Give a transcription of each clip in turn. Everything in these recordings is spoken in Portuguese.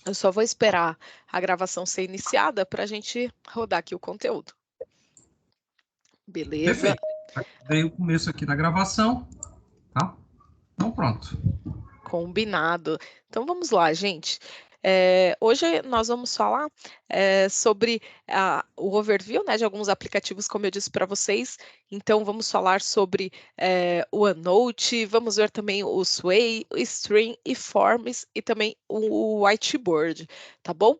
Eu só vou esperar a gravação ser iniciada para a gente rodar aqui o conteúdo. Beleza? Perfeito. Dei o começo aqui da gravação, tá? Então, pronto. Combinado. Então vamos lá, gente. Hoje nós vamos falar sobre o overview, né, de alguns aplicativos, como eu disse para vocês. Então vamos falar sobre o OneNote, vamos ver também o Sway, o Stream e Forms e também o Whiteboard, tá bom?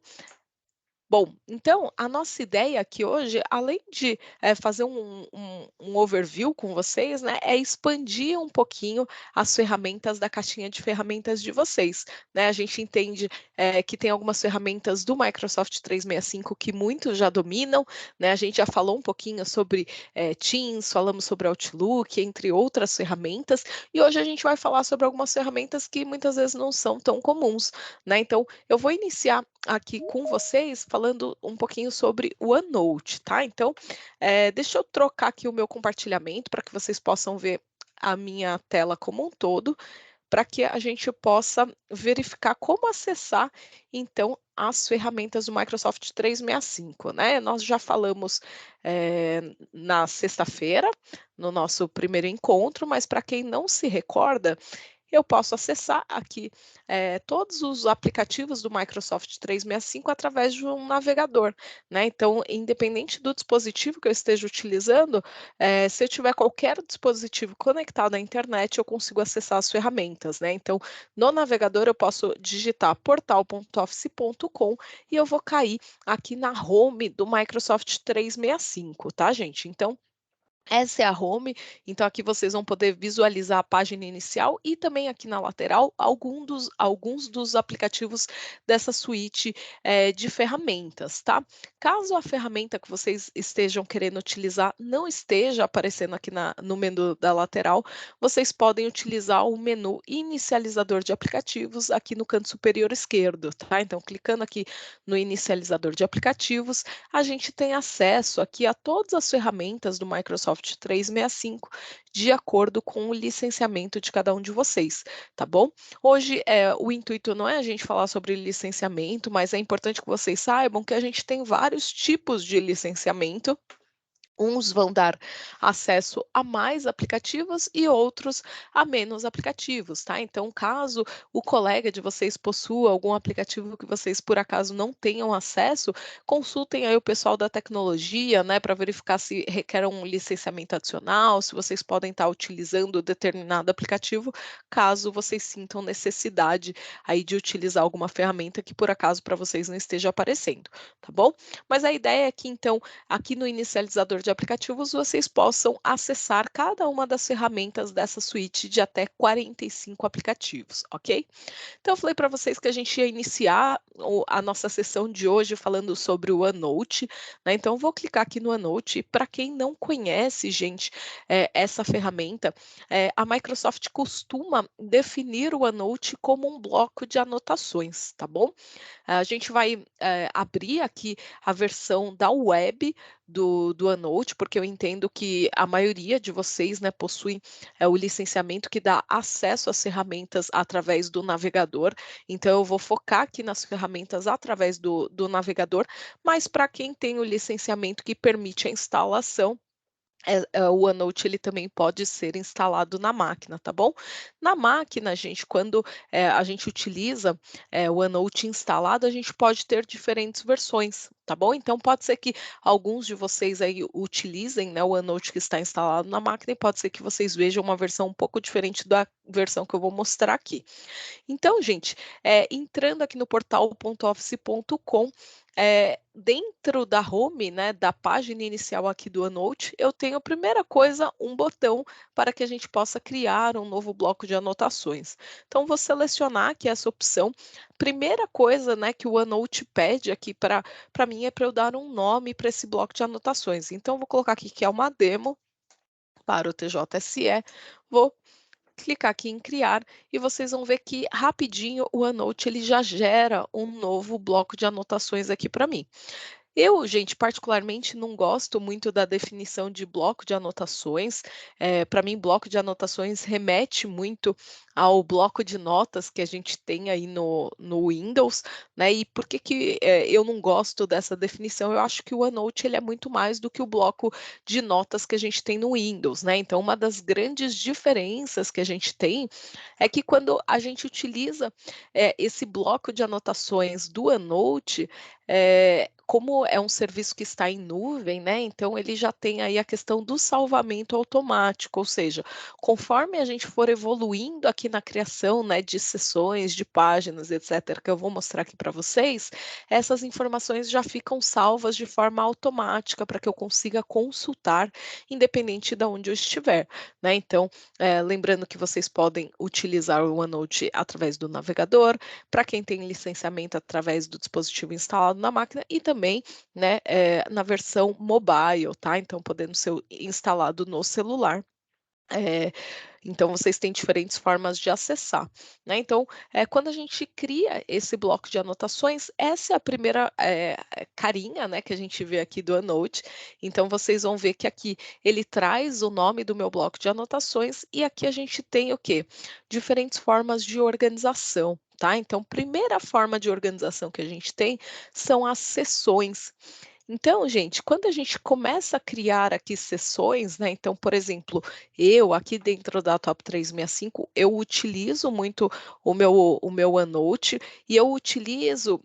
Bom, então a nossa ideia aqui hoje, além de fazer um overview com vocês, né, é expandir um pouquinho as ferramentas da caixinha de ferramentas de vocês, né? A gente entende que tem algumas ferramentas do Microsoft 365 que muitos já dominam, né? A gente já falou um pouquinho sobre Teams, falamos sobre Outlook, entre outras ferramentas, e hoje a gente vai falar sobre algumas ferramentas que muitas vezes não são tão comuns, né? Então, eu vou iniciar aqui com vocês falando um pouquinho sobre o OneNote, tá? Então, deixa eu trocar aqui o meu compartilhamento para que vocês possam ver a minha tela como um todo, para que a gente possa verificar como acessar, então, as ferramentas do Microsoft 365, né? Nós já falamos na sexta-feira, no nosso primeiro encontro, mas para quem não se recorda, eu posso acessar aqui todos os aplicativos do Microsoft 365 através de um navegador, né? Então, independente do dispositivo que eu esteja utilizando, se eu tiver qualquer dispositivo conectado à internet, eu consigo acessar as ferramentas, né? Então, no navegador eu posso digitar portal.office.com e eu vou cair aqui na home do Microsoft 365, tá, gente? Então, essa é a home, então aqui vocês vão poder visualizar a página inicial e também aqui na lateral alguns dos aplicativos dessa suíte de ferramentas, tá? Caso a ferramenta que vocês estejam querendo utilizar não esteja aparecendo aqui no menu da lateral, vocês podem utilizar o menu inicializador de aplicativos aqui no canto superior esquerdo, tá? Então, clicando aqui no inicializador de aplicativos, a gente tem acesso aqui a todas as ferramentas do Microsoft 365 de acordo com o licenciamento de cada um de vocês, tá bom? Hoje, o intuito não é a gente falar sobre licenciamento, mas é importante que vocês saibam que a gente tem vários tipos de licenciamento. Uns vão dar acesso a mais aplicativos e outros a menos aplicativos, tá? Então, caso o colega de vocês possua algum aplicativo que vocês por acaso não tenham acesso, consultem aí o pessoal da tecnologia, né, para verificar se requer um licenciamento adicional, se vocês podem estar utilizando determinado aplicativo, caso vocês sintam necessidade aí de utilizar alguma ferramenta que por acaso para vocês não esteja aparecendo, tá bom? Mas a ideia é que então aqui no inicializador de aplicativos, vocês possam acessar cada uma das ferramentas dessa suíte de até 45 aplicativos, ok? Então, eu falei para vocês que a gente ia iniciar a nossa sessão de hoje falando sobre o OneNote, né? Então, eu vou clicar aqui no OneNote. Para quem não conhece, gente, essa ferramenta, a Microsoft costuma definir o OneNote como um bloco de anotações, tá bom? A gente vai abrir aqui a versão da web do OneNote, porque eu entendo que a maioria de vocês, né, possuem o licenciamento que dá acesso às ferramentas através do navegador. Então, eu vou focar aqui nas ferramentas através do navegador, mas para quem tem o licenciamento que permite a instalação, o OneNote ele também pode ser instalado na máquina, tá bom? Na máquina, gente, quando a gente utiliza o OneNote instalado, a gente pode ter diferentes versões, tá bom? Então, pode ser que alguns de vocês aí utilizem, né, o OneNote que está instalado na máquina e pode ser que vocês vejam uma versão um pouco diferente da versão que eu vou mostrar aqui. Então, gente, entrando aqui no portal.office.com, dentro da home, né, da página inicial aqui do OneNote, eu tenho a primeira coisa, um botão para que a gente possa criar um novo bloco de anotações. Então, vou selecionar aqui essa opção. Primeira coisa, né, que o OneNote pede aqui para mim é para eu dar um nome para esse bloco de anotações. Então, vou colocar aqui que é uma demo para o TJSE. Vou clicar aqui em criar e vocês vão ver que rapidinho o OneNote ele já gera um novo bloco de anotações aqui para mim. Eu, gente, particularmente não gosto muito da definição de bloco de anotações. Para mim, bloco de anotações remete muito ao bloco de notas que a gente tem aí no Windows, né, e por que que, eu não gosto dessa definição? Eu acho que o OneNote ele é muito mais do que o bloco de notas que a gente tem no Windows, né, então uma das grandes diferenças que a gente tem, é que quando a gente utiliza, esse bloco de anotações do OneNote, como é um serviço que está em nuvem, né, então ele já tem aí a questão do salvamento automático, ou seja, conforme a gente for evoluindo aqui na criação, né, de sessões, de páginas, etc., que eu vou mostrar aqui para vocês, essas informações já ficam salvas de forma automática para que eu consiga consultar, independente de onde eu estiver, né? Então, lembrando que vocês podem utilizar o OneNote através do navegador, para quem tem licenciamento através do dispositivo instalado na máquina e também, né, na versão mobile, tá? Então, podendo ser instalado no celular. Eh, então vocês têm diferentes formas de acessar, né. Então, quando a gente cria esse bloco de anotações, essa é a primeira, carinha, né, que a gente vê aqui do OneNote. Então vocês vão ver que aqui ele traz o nome do meu bloco de anotações e aqui a gente tem o quê? Diferentes formas de organização, tá. Então, primeira forma de organização que a gente tem são as seções. Então, gente, quando a gente começa a criar aqui sessões, né, então, por exemplo, eu aqui dentro da Top 365, eu utilizo muito o meu OneNote e eu utilizo,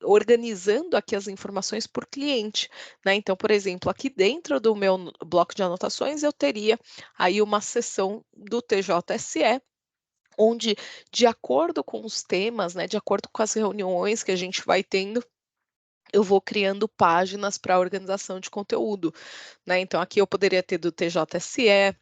organizando aqui as informações por cliente, né. Então, por exemplo, aqui dentro do meu bloco de anotações, eu teria aí uma seção do TJSE, onde, de acordo com os temas, né, de acordo com as reuniões que a gente vai tendo, eu vou criando páginas para organização de conteúdo, né. Então aqui eu poderia ter do TJSE,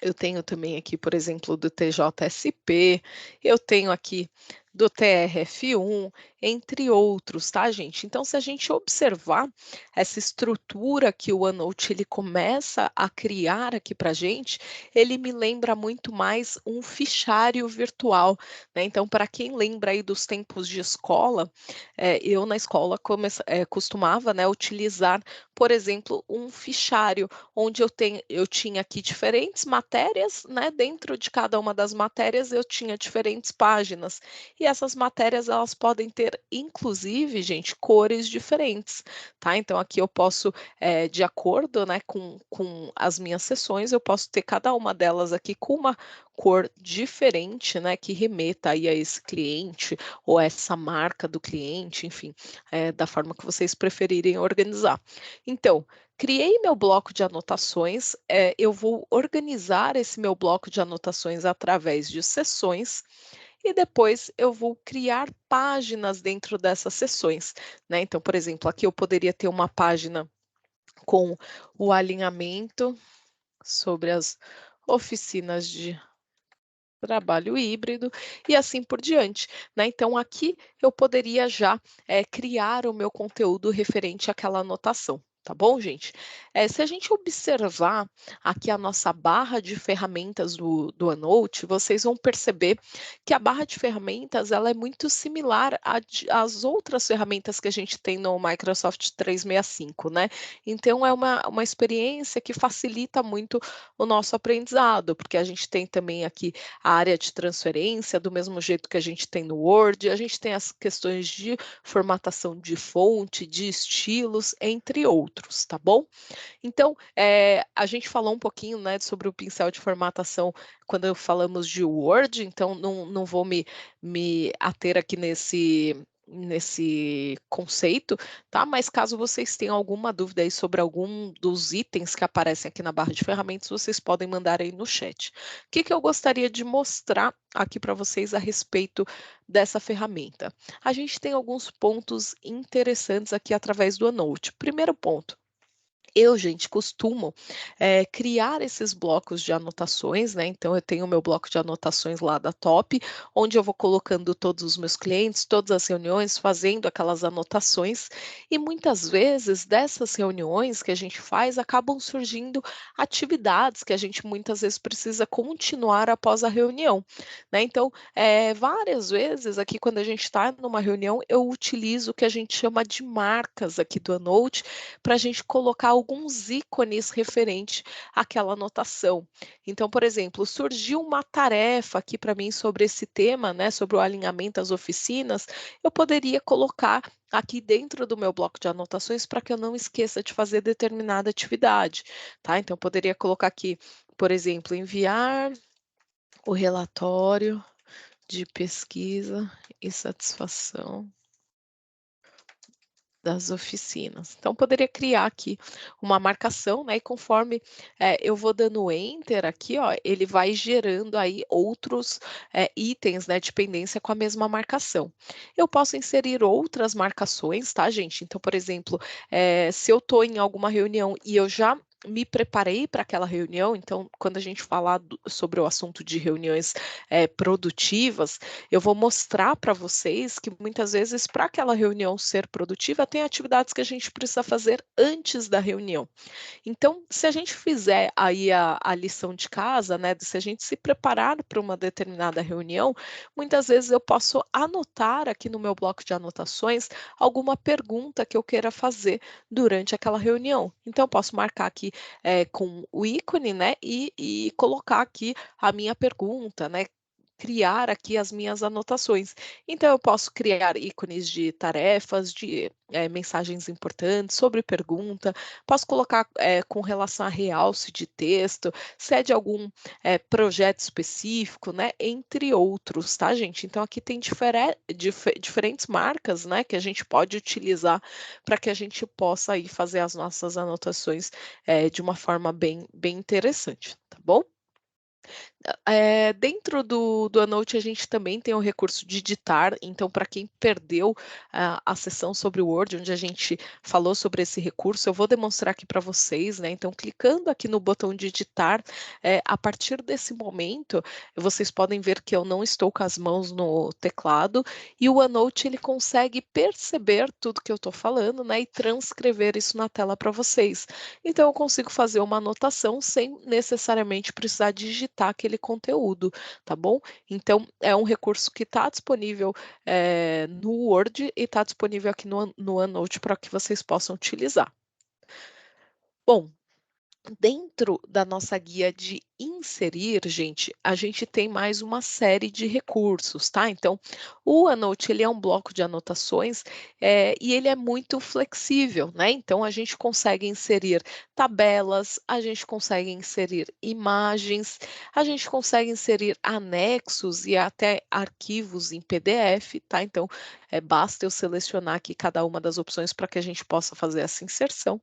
eu tenho também aqui, por exemplo, do TJSP, eu tenho aqui do TRF1, entre outros, tá, gente? Então, se a gente observar essa estrutura que o OneNote ele começa a criar aqui para gente, ele me lembra muito mais um fichário virtual, né? Então, para quem lembra aí dos tempos de escola, eu na escola costumava, né, utilizar, por exemplo, um fichário onde eu tinha aqui diferentes matérias, né, dentro de cada uma das matérias eu tinha diferentes páginas, e essas matérias elas podem ter inclusive, gente, cores diferentes, tá. Então aqui eu posso, de acordo, né, com as minhas sessões, eu posso ter cada uma delas aqui com uma cor diferente, né, que remeta aí a esse cliente, ou essa marca do cliente, enfim, da forma que vocês preferirem organizar. Então, criei meu bloco de anotações, eu vou organizar esse meu bloco de anotações através de sessões, e depois eu vou criar páginas dentro dessas sessões, né. Então, por exemplo, aqui eu poderia ter uma página com o alinhamento sobre as oficinas de trabalho híbrido e assim por diante, né. Então aqui eu poderia já, criar o meu conteúdo referente àquela anotação, tá bom, gente? Se a gente observar aqui a nossa barra de ferramentas do OneNote, vocês vão perceber que a barra de ferramentas ela é muito similar às outras ferramentas que a gente tem no Microsoft 365, né. Então é uma experiência que facilita muito o nosso aprendizado, porque a gente tem também aqui a área de transferência, do mesmo jeito que a gente tem no Word, a gente tem as questões de formatação de fonte, de estilos, entre outros, tá bom? Então, a gente falou um pouquinho, né, sobre o pincel de formatação quando falamos de Word, então não vou me ater aqui nesse conceito, tá? Mas caso vocês tenham alguma dúvida aí sobre algum dos itens que aparecem aqui na barra de ferramentas, vocês podem mandar aí no chat. O que que eu gostaria de mostrar aqui para vocês a respeito dessa ferramenta? A gente tem alguns pontos interessantes aqui através do OneNote. Primeiro ponto, eu, gente, costumo, criar esses blocos de anotações, né, então eu tenho o meu bloco de anotações lá da Top, onde eu vou colocando todos os meus clientes, todas as reuniões, fazendo aquelas anotações, e muitas vezes dessas reuniões que a gente faz, acabam surgindo atividades que a gente muitas vezes precisa continuar após a reunião, né. Então, várias vezes aqui quando a gente está numa reunião, eu utilizo o que a gente chama de marcas aqui do OneNote, para a gente colocar alguns ícones referente àquela anotação. Então, por exemplo, surgiu uma tarefa aqui para mim sobre esse tema, né, sobre o alinhamento às oficinas, eu poderia colocar aqui dentro do meu bloco de anotações para que eu não esqueça de fazer determinada atividade, tá? Então, eu poderia colocar aqui, por exemplo, enviar o relatório de pesquisa e satisfação das oficinas. Então, poderia criar aqui uma marcação, né, e conforme, eu vou dando enter aqui, ó, ele vai gerando aí outros, itens, né, de pendência com a mesma marcação. Eu posso inserir outras marcações, tá, gente? Então, por exemplo, se eu estou em alguma reunião e eu já me preparei para aquela reunião, então, quando a gente falar sobre o assunto de reuniões, produtivas, eu vou mostrar para vocês que muitas vezes para aquela reunião ser produtiva, tem atividades que a gente precisa fazer antes da reunião. Então, se a gente fizer aí a lição de casa, né, se a gente se preparar para uma determinada reunião, muitas vezes eu posso anotar aqui no meu bloco de anotações alguma pergunta que eu queira fazer durante aquela reunião. Então, eu posso marcar aqui com o ícone, né, e colocar aqui a minha pergunta, né, criar aqui as minhas anotações. Então eu posso criar ícones de tarefas, de mensagens importantes, sobre pergunta, posso colocar com relação a realce de texto, se é de algum projeto específico, né, entre outros, tá, gente? Então aqui tem diferentes marcas, né, que a gente pode utilizar para que a gente possa aí fazer as nossas anotações de uma forma bem interessante, tá bom? Dentro do OneNote a gente também tem o recurso de digitar, então para quem perdeu a sessão sobre o Word, onde a gente falou sobre esse recurso, eu vou demonstrar aqui para vocês, né, então clicando aqui no botão de digitar, a partir desse momento, vocês podem ver que eu não estou com as mãos no teclado, e o OneNote ele consegue perceber tudo que eu estou falando, né, e transcrever isso na tela para vocês. Então eu consigo fazer uma anotação sem necessariamente precisar digitar aquele conteúdo, tá bom? Então é um recurso que está disponível, no Word e está disponível aqui no OneNote para que vocês possam utilizar. Bom, dentro da nossa guia de inserir, gente, a gente tem mais uma série de recursos, tá? Então, o OneNote ele é um bloco de anotações, e ele é muito flexível, né? Então, a gente consegue inserir tabelas, a gente consegue inserir imagens, a gente consegue inserir anexos e até arquivos em PDF, tá? Então, basta eu selecionar aqui cada uma das opções para que a gente possa fazer essa inserção.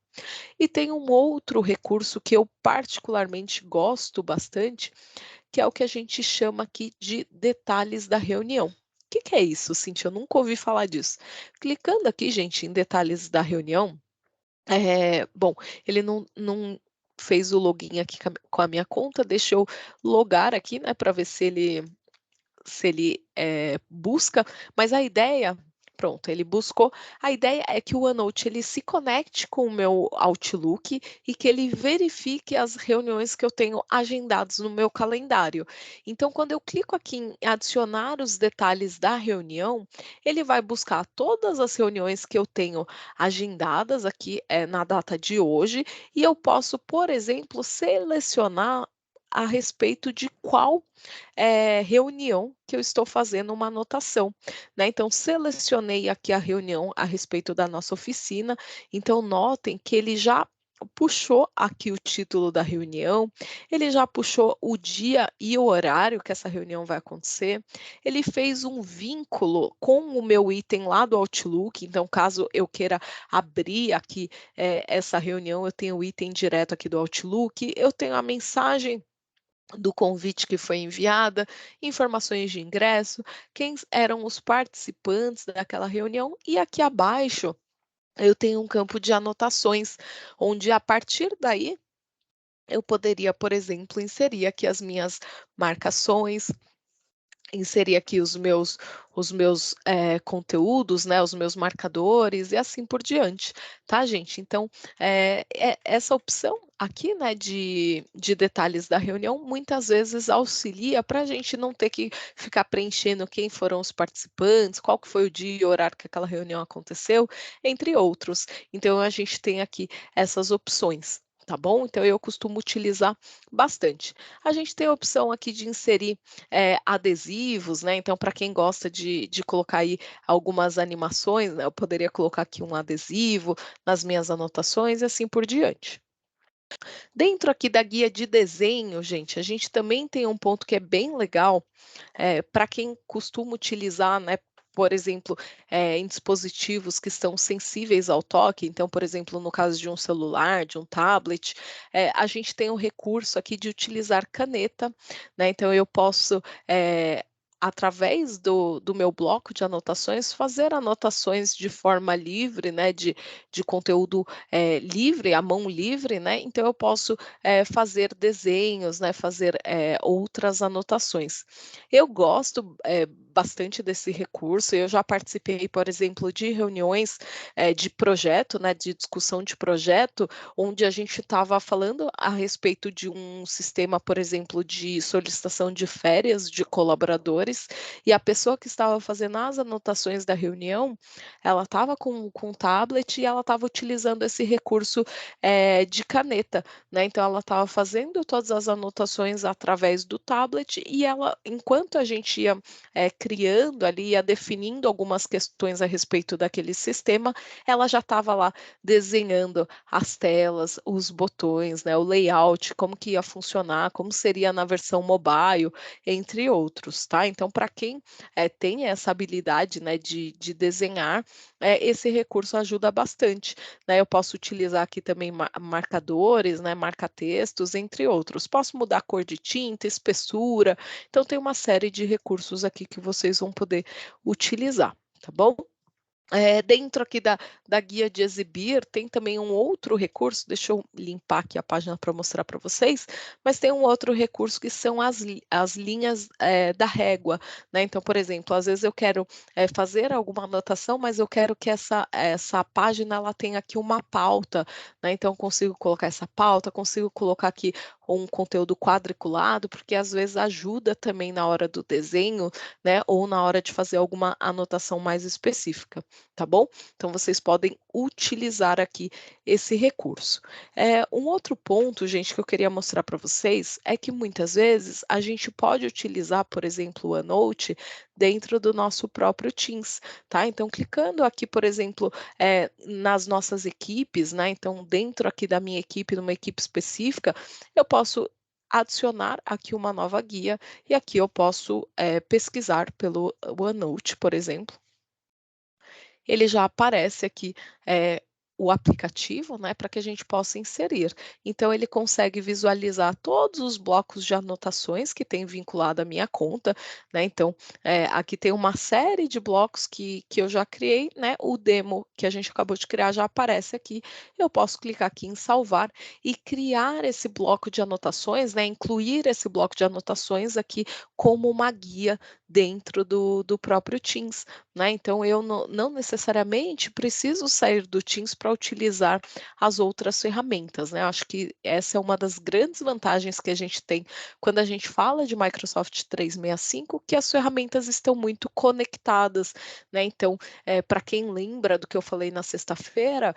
E tem um outro recurso que eu particularmente gosto bastante, que é o que a gente chama aqui de detalhes da reunião. O que que é isso, Cintia? Eu nunca ouvi falar disso. Clicando aqui, gente, em detalhes da reunião, bom, ele não fez o login aqui com a minha conta, deixa eu logar aqui, né, para ver se ele busca, mas a ideia pronto, ele buscou. A ideia é que o OneNote ele se conecte com o meu Outlook e que ele verifique as reuniões que eu tenho agendadas no meu calendário. Então, quando eu clico aqui em adicionar os detalhes da reunião, ele vai buscar todas as reuniões que eu tenho agendadas aqui, na data de hoje, e eu posso, por exemplo, selecionar a respeito de qual reunião que eu estou fazendo uma anotação, né. Então selecionei aqui a reunião a respeito da nossa oficina, então notem que ele já puxou aqui o título da reunião, ele já puxou o dia e o horário que essa reunião vai acontecer, ele fez um vínculo com o meu item lá do Outlook, então caso eu queira abrir aqui, essa reunião, eu tenho o item direto aqui do Outlook, eu tenho a mensagem do convite que foi enviada, informações de ingresso, quem eram os participantes daquela reunião, e aqui abaixo eu tenho um campo de anotações, onde a partir daí eu poderia, por exemplo, inserir aqui as minhas marcações, inserir aqui os meus conteúdos, né, os meus marcadores e assim por diante, tá, gente? Então, essa opção aqui, né, de detalhes da reunião, muitas vezes auxilia para a gente não ter que ficar preenchendo quem foram os participantes, qual que foi o dia e o horário que aquela reunião aconteceu, entre outros. Então, a gente tem aqui essas opções. Tá bom? Então, eu costumo utilizar bastante. A gente tem a opção aqui de inserir adesivos, né, então para quem gosta de colocar aí algumas animações, né, eu poderia colocar aqui um adesivo nas minhas anotações e assim por diante. Dentro aqui da guia de desenho, gente, a gente também tem um ponto que é bem legal, para quem costuma utilizar, né, por exemplo, em dispositivos que estão sensíveis ao toque, então, por exemplo, no caso de um celular, de um tablet, a gente tem o recurso aqui de utilizar caneta, né, então eu posso, através do meu bloco de anotações, fazer anotações de forma livre, né, de conteúdo, livre, à mão livre, né, então eu posso, fazer desenhos, né, fazer, outras anotações. Eu gosto, bastante desse recurso, eu já participei, por exemplo, de reuniões, de projeto, né, de discussão de projeto, onde a gente estava falando a respeito de um sistema, por exemplo, de solicitação de férias de colaboradores, e a pessoa que estava fazendo as anotações da reunião, ela estava com o tablet e ela estava utilizando esse recurso, de caneta, né, então ela estava fazendo todas as anotações através do tablet e ela enquanto a gente ia, criando ali, ia definindo algumas questões a respeito daquele sistema, ela já estava lá desenhando as telas, os botões, né, o layout, como que ia funcionar, como seria na versão mobile, entre outros, tá. Então para quem, tem essa habilidade, né, de desenhar, esse recurso ajuda bastante, né. Eu posso utilizar aqui também marcadores, né, marca-textos, entre outros. Posso mudar a cor de tinta, espessura, então tem uma série de recursos aqui que vocês vão poder utilizar, tá bom? Dentro aqui da guia de exibir, tem também um outro recurso, deixa eu limpar aqui a página para mostrar para vocês, mas tem um outro recurso que são as linhas, da régua, né. Então, por exemplo, às vezes eu quero, fazer alguma anotação, mas eu quero que essa página ela tenha aqui uma pauta, né, então eu consigo colocar essa pauta, consigo colocar aqui um conteúdo quadriculado, porque às vezes ajuda também na hora do desenho, né, ou na hora de fazer alguma anotação mais específica, tá bom? Então vocês podem utilizar aqui esse recurso. Um outro ponto, gente, que eu queria mostrar para vocês é que muitas vezes a gente pode utilizar, por exemplo, o OneNote dentro do nosso próprio Teams, tá? Então, clicando aqui, por exemplo, nas nossas equipes, né? Então, dentro aqui da minha equipe, numa equipe específica, eu posso adicionar aqui uma nova guia e aqui eu posso, pesquisar pelo OneNote, por exemplo, ele já aparece aqui, o aplicativo, né, para que a gente possa inserir. Então ele consegue visualizar todos os blocos de anotações que tem vinculado à minha conta, né, então, aqui tem uma série de blocos que eu já criei, né, o demo que a gente acabou de criar já aparece aqui, eu posso clicar aqui em salvar e criar esse bloco de anotações, né, incluir esse bloco de anotações aqui como uma guia dentro do próprio Teams, né, então eu não necessariamente preciso sair do Teams para utilizar as outras ferramentas, né, acho que essa é uma das grandes vantagens que a gente tem quando a gente fala de Microsoft 365, que as ferramentas estão muito conectadas, né, então, para quem lembra do que eu falei na sexta-feira,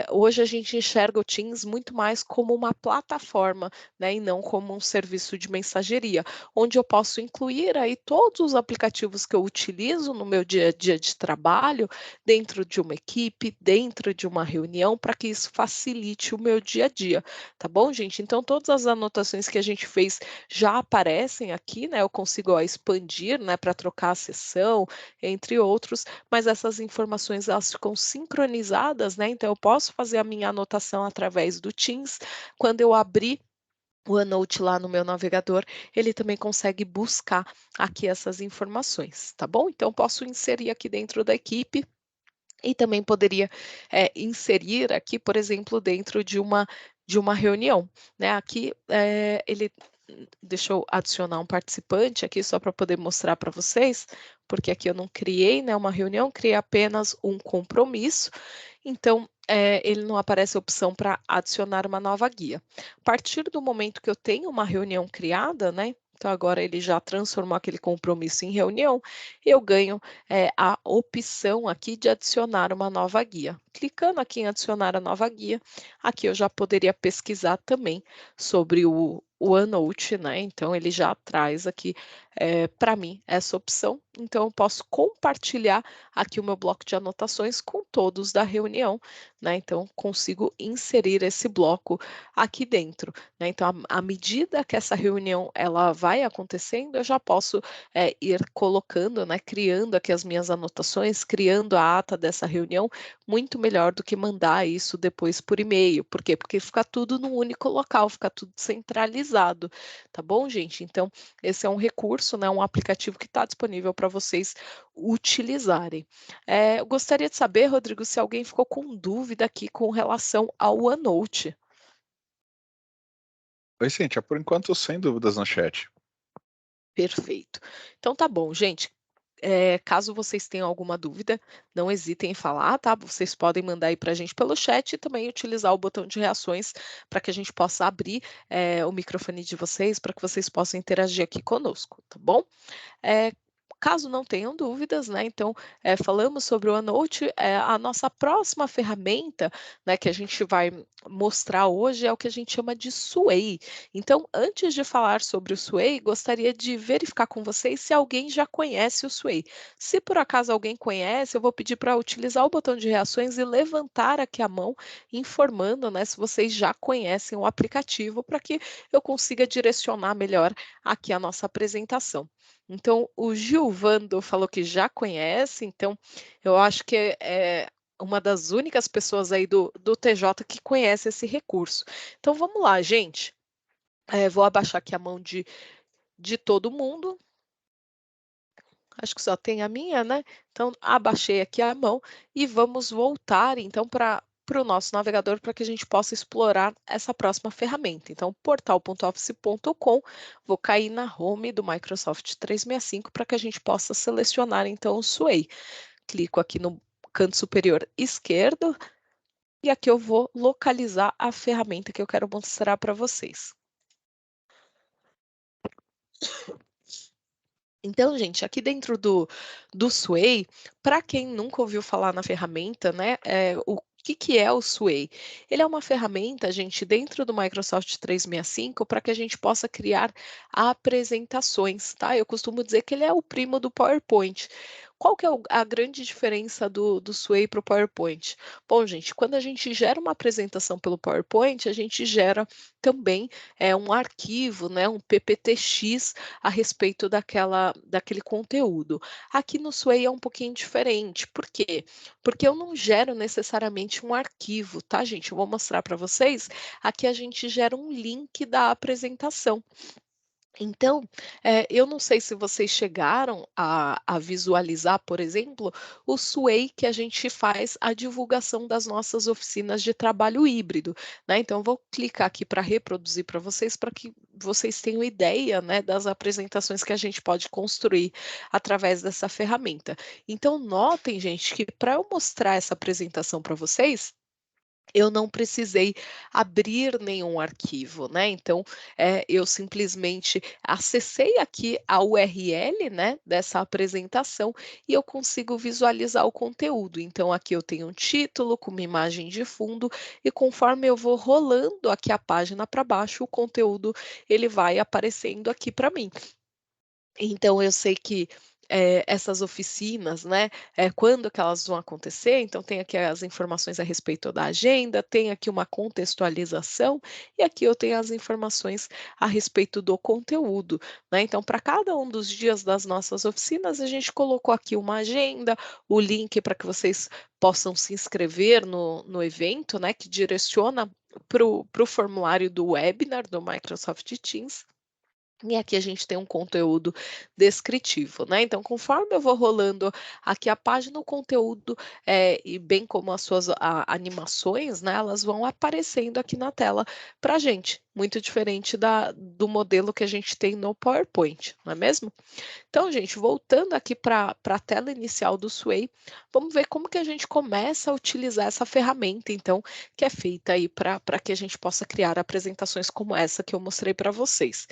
hoje a gente enxerga o Teams muito mais como uma plataforma, né, e não como um serviço de mensageria, onde eu posso incluir aí todos os aplicativos que eu utilizo no meu dia a dia de trabalho, dentro de uma equipe, dentro de uma reunião, para que isso facilite o meu dia a dia, tá bom, gente? Então, todas as anotações que a gente fez já aparecem aqui, né? Eu consigo, ó, expandir, né, para trocar a sessão, entre outros, mas essas informações elas ficam sincronizadas, né? Então, eu posso fazer a minha anotação através do Teams. Quando eu abrir o OneNote lá no meu navegador, ele também consegue buscar aqui essas informações, tá bom? Então, posso inserir aqui dentro da equipe e também poderia, inserir aqui, por exemplo, dentro de uma reunião, né? Aqui, ele deixa eu adicionar um participante aqui só para poder mostrar para vocês, porque aqui eu não criei, né, uma reunião, criei apenas um compromisso, então ele não aparece a opção para adicionar uma nova guia. A partir do momento que eu tenho uma reunião criada, né, então agora ele já transformou aquele compromisso em reunião, eu ganho a opção aqui de adicionar uma nova guia. Clicando aqui em adicionar a nova guia, aqui eu já poderia pesquisar também sobre o OneNote, né, então ele já traz aqui, para mim essa opção, então eu posso compartilhar aqui o meu bloco de anotações com todos da reunião, né, então consigo inserir esse bloco aqui dentro, né, então à medida que essa reunião ela vai acontecendo, eu já posso, ir colocando, né, criando aqui as minhas anotações, criando a ata dessa reunião, muito melhor do que mandar isso depois por e-mail, por quê? Porque fica tudo num único local, fica tudo centralizado, tá bom, gente? Então, esse é um recurso, né, um aplicativo que está disponível para vocês utilizarem. Eu gostaria de saber, Rodrigo, se alguém ficou com dúvida aqui com relação ao OneNote. Oi, Cíntia, por enquanto sem dúvidas no chat. Perfeito. Então tá bom, gente. Caso vocês tenham alguma dúvida, não hesitem em falar, tá? Vocês podem mandar aí para a gente pelo chat e também utilizar o botão de reações para que a gente possa abrir o microfone de vocês, para que vocês possam interagir aqui conosco, tá bom? Eh, Caso não tenham dúvidas, né, então, falamos sobre o OneNote, a nossa próxima ferramenta, né, que a gente vai mostrar hoje é o que a gente chama de Sway. Então, antes de falar sobre o Sway, gostaria de verificar com vocês se alguém já conhece o Sway. Se por acaso alguém conhece, eu vou pedir para utilizar o botão de reações e levantar aqui a mão, informando, né, se vocês já conhecem o aplicativo, para que eu consiga direcionar melhor aqui a nossa apresentação. Então, o Gilvando falou que já conhece, então eu acho que é uma das únicas pessoas aí do TJ que conhece esse recurso. Então vamos lá, gente. Vou abaixar aqui a mão de todo mundo. Acho que só tem a minha, né? Então, abaixei aqui a mão e vamos voltar então para o nosso navegador para que a gente possa explorar essa próxima ferramenta. Então, portal.office.com, vou cair na home do Microsoft 365 para que a gente possa selecionar então o Sway. Clico aqui no canto superior esquerdo e aqui eu vou localizar a ferramenta que eu quero mostrar para vocês. Então, gente, aqui dentro do Sway, para quem nunca ouviu falar na ferramenta, né, o que é o Sway? Ele é uma ferramenta, gente, dentro do Microsoft 365 para que a gente possa criar apresentações, tá? Eu costumo dizer que ele é o primo do PowerPoint. Qual que é a grande diferença do Sway para o PowerPoint? Bom, gente, quando a gente gera uma apresentação pelo PowerPoint, a gente gera também um arquivo, né, um PPTX a respeito daquele conteúdo. Aqui no Sway é um pouquinho diferente. Por quê? Porque eu não gero necessariamente um arquivo, tá, gente? Eu vou mostrar para vocês. Aqui a gente gera um link da apresentação. Então, eu não sei se vocês chegaram a visualizar, por exemplo, o Sway que a gente faz a divulgação das nossas oficinas de trabalho híbrido, né. Então vou clicar aqui para reproduzir para que vocês tenham ideia, né, das apresentações que a gente pode construir através dessa ferramenta. Então notem, gente, que para eu mostrar essa apresentação para vocês, eu não precisei abrir nenhum arquivo, né, então, eu simplesmente acessei aqui a URL, né, dessa apresentação e eu consigo visualizar o conteúdo. Então aqui eu tenho um título com uma imagem de fundo e conforme eu vou rolando aqui a página para baixo, o conteúdo ele vai aparecendo aqui para mim. Então eu sei que, essas oficinas, né, quando que elas vão acontecer, então tem aqui as informações a respeito da agenda, tem aqui uma contextualização, e aqui eu tenho as informações a respeito do conteúdo, né. Então para cada um dos dias das nossas oficinas, a gente colocou aqui uma agenda, o link para que vocês possam se inscrever no evento, né, que direciona para o formulário do webinar do Microsoft Teams. E aqui a gente tem um conteúdo descritivo, né? Então, conforme eu vou rolando aqui a página, o conteúdo, e bem como as suas animações, né? Elas vão aparecendo aqui na tela para gente. Muito diferente do modelo que a gente tem no PowerPoint, não é mesmo? Então, gente, voltando aqui para a tela inicial do Sway, vamos ver como que a gente começa a utilizar essa ferramenta, então, que é feita aí para que a gente possa criar apresentações como essa que eu mostrei para vocês.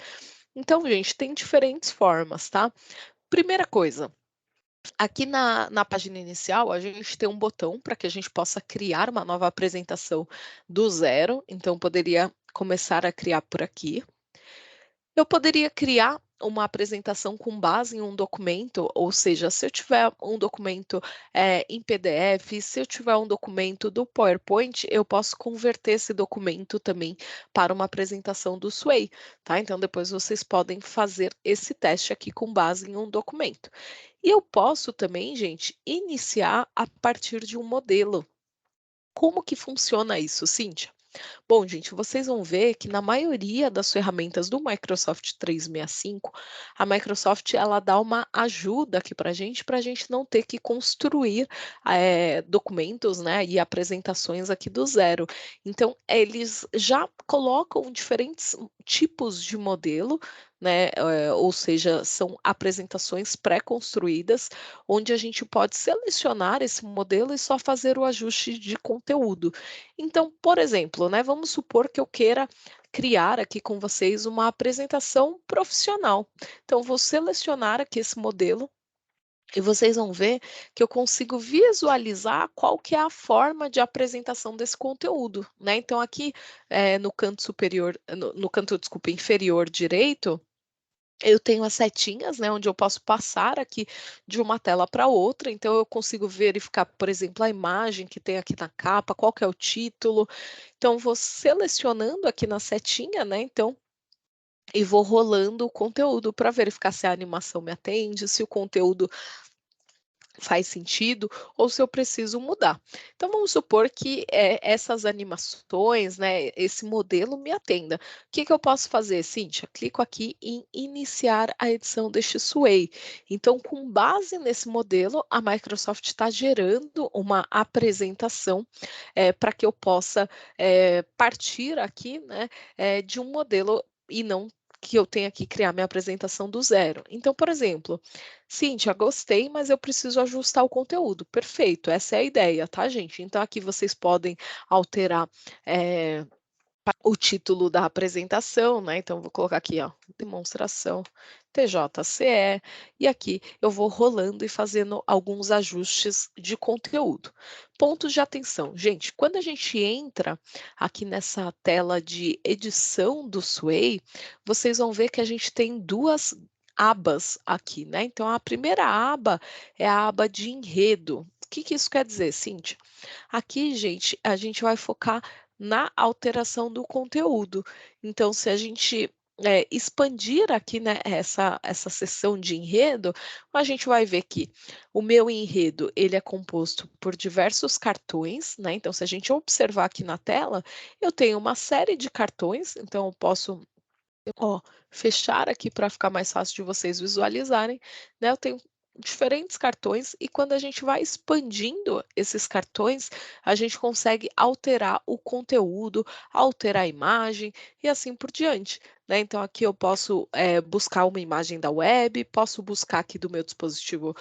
Então, gente, tem diferentes formas, tá? Primeira coisa, aqui na página inicial, a gente tem um botão para que a gente possa criar uma nova apresentação do zero. Então, poderia começar a criar por aqui. Eu poderia criar uma apresentação com base em um documento, ou seja, se eu tiver um documento em PDF, se eu tiver um documento do PowerPoint, eu posso converter esse documento também para uma apresentação do Sway, tá? Então depois vocês podem fazer esse teste aqui com base em um documento. E eu posso também, gente, iniciar a partir de um modelo. Como que funciona isso, Cíntia? Bom, gente, vocês vão ver que na maioria das ferramentas do Microsoft 365, a Microsoft ela dá uma ajuda aqui para a gente não ter que construir documentos, né, e apresentações aqui do zero. Então, eles já colocam diferentes tipos de modelo, né, ou seja, são apresentações pré-construídas, onde a gente pode selecionar esse modelo e só fazer o ajuste de conteúdo. Então, por exemplo, né, vamos supor que eu queira criar aqui com vocês uma apresentação profissional. Então, vou selecionar aqui esse modelo e vocês vão ver que eu consigo visualizar qual que é a forma de apresentação desse conteúdo, né? Então, aqui no canto superior, no canto, desculpa, inferior direito, eu tenho as setinhas, né, onde eu posso passar aqui de uma tela para outra, então eu consigo verificar, por exemplo, a imagem que tem aqui na capa, qual que é o título. Então, vou selecionando aqui na setinha, né, então, e vou rolando o conteúdo para verificar se a animação me atende, se o conteúdo faz sentido ou se eu preciso mudar. Então vamos supor que essas animações, né, esse modelo me atenda. O que que eu posso fazer, Cíntia? Clico aqui em iniciar a edição deste Sway. Então, com base nesse modelo, a Microsoft está gerando uma apresentação para que eu possa partir aqui, né, de um modelo e não que eu tenha que criar minha apresentação do zero. Então, por exemplo, Cíntia, gostei, mas eu preciso ajustar o conteúdo. Perfeito, essa é a ideia, tá, gente? Então, aqui vocês podem alterar o título da apresentação, né? Então, vou colocar aqui, ó, demonstração TJCE, e aqui eu vou rolando e fazendo alguns ajustes de conteúdo. Pontos de atenção. Gente, quando a gente entra aqui nessa tela de edição do Sway, vocês vão ver que a gente tem duas abas aqui, né? Então, a primeira aba é a aba de enredo. O que que isso quer dizer, Cíntia? Aqui, gente, a gente vai focar na alteração do conteúdo. Então, se a gente expandir aqui, né, essa seção de enredo, a gente vai ver que o meu enredo ele é composto por diversos cartões, né? Então, se a gente observar aqui na tela, eu tenho uma série de cartões, então eu posso fechar aqui para ficar mais fácil de vocês visualizarem, né? Eu tenho diferentes cartões e quando a gente vai expandindo esses cartões, a gente consegue alterar o conteúdo, alterar a imagem e assim por diante, né? Então aqui eu posso buscar uma imagem da web, posso buscar aqui do meu dispositivo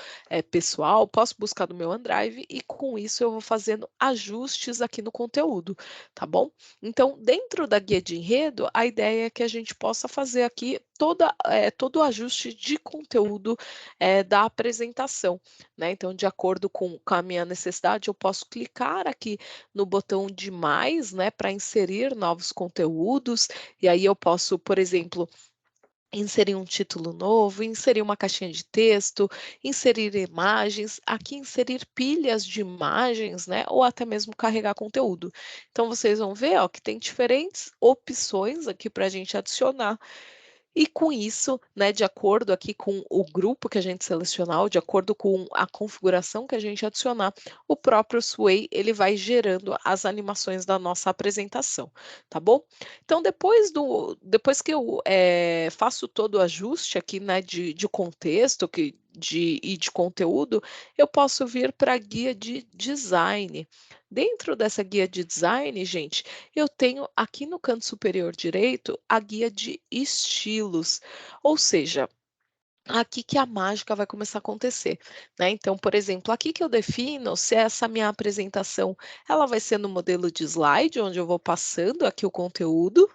pessoal, posso buscar do meu OneDrive e com isso eu vou fazendo ajustes aqui no conteúdo, tá bom? Então, dentro da guia de enredo, a ideia é que a gente possa fazer aqui todo o ajuste de conteúdo da apresentação, né? Então, de acordo com a minha necessidade, eu posso clicar aqui no botão de mais, né, para inserir novos conteúdos, e aí eu posso, por exemplo, inserir um título novo, inserir uma caixinha de texto, inserir imagens, aqui inserir pilhas de imagens, né, ou até mesmo carregar conteúdo. Então vocês vão ver, ó, que tem diferentes opções aqui para a gente adicionar. E com isso, né, de acordo aqui com o grupo que a gente selecionar, de acordo com a configuração que a gente adicionar, o próprio Sway ele vai gerando as animações da nossa apresentação, tá bom? Então depois que eu faço todo o ajuste aqui, né, de contexto e de conteúdo, eu posso vir para a guia de design. Dentro dessa guia de design, gente, eu tenho aqui no canto superior direito a guia de estilos, ou seja, aqui que a mágica vai começar a acontecer, né? Então, por exemplo, aqui que eu defino se essa minha apresentação ela vai ser no modelo de slide, onde eu vou passando aqui o conteúdo.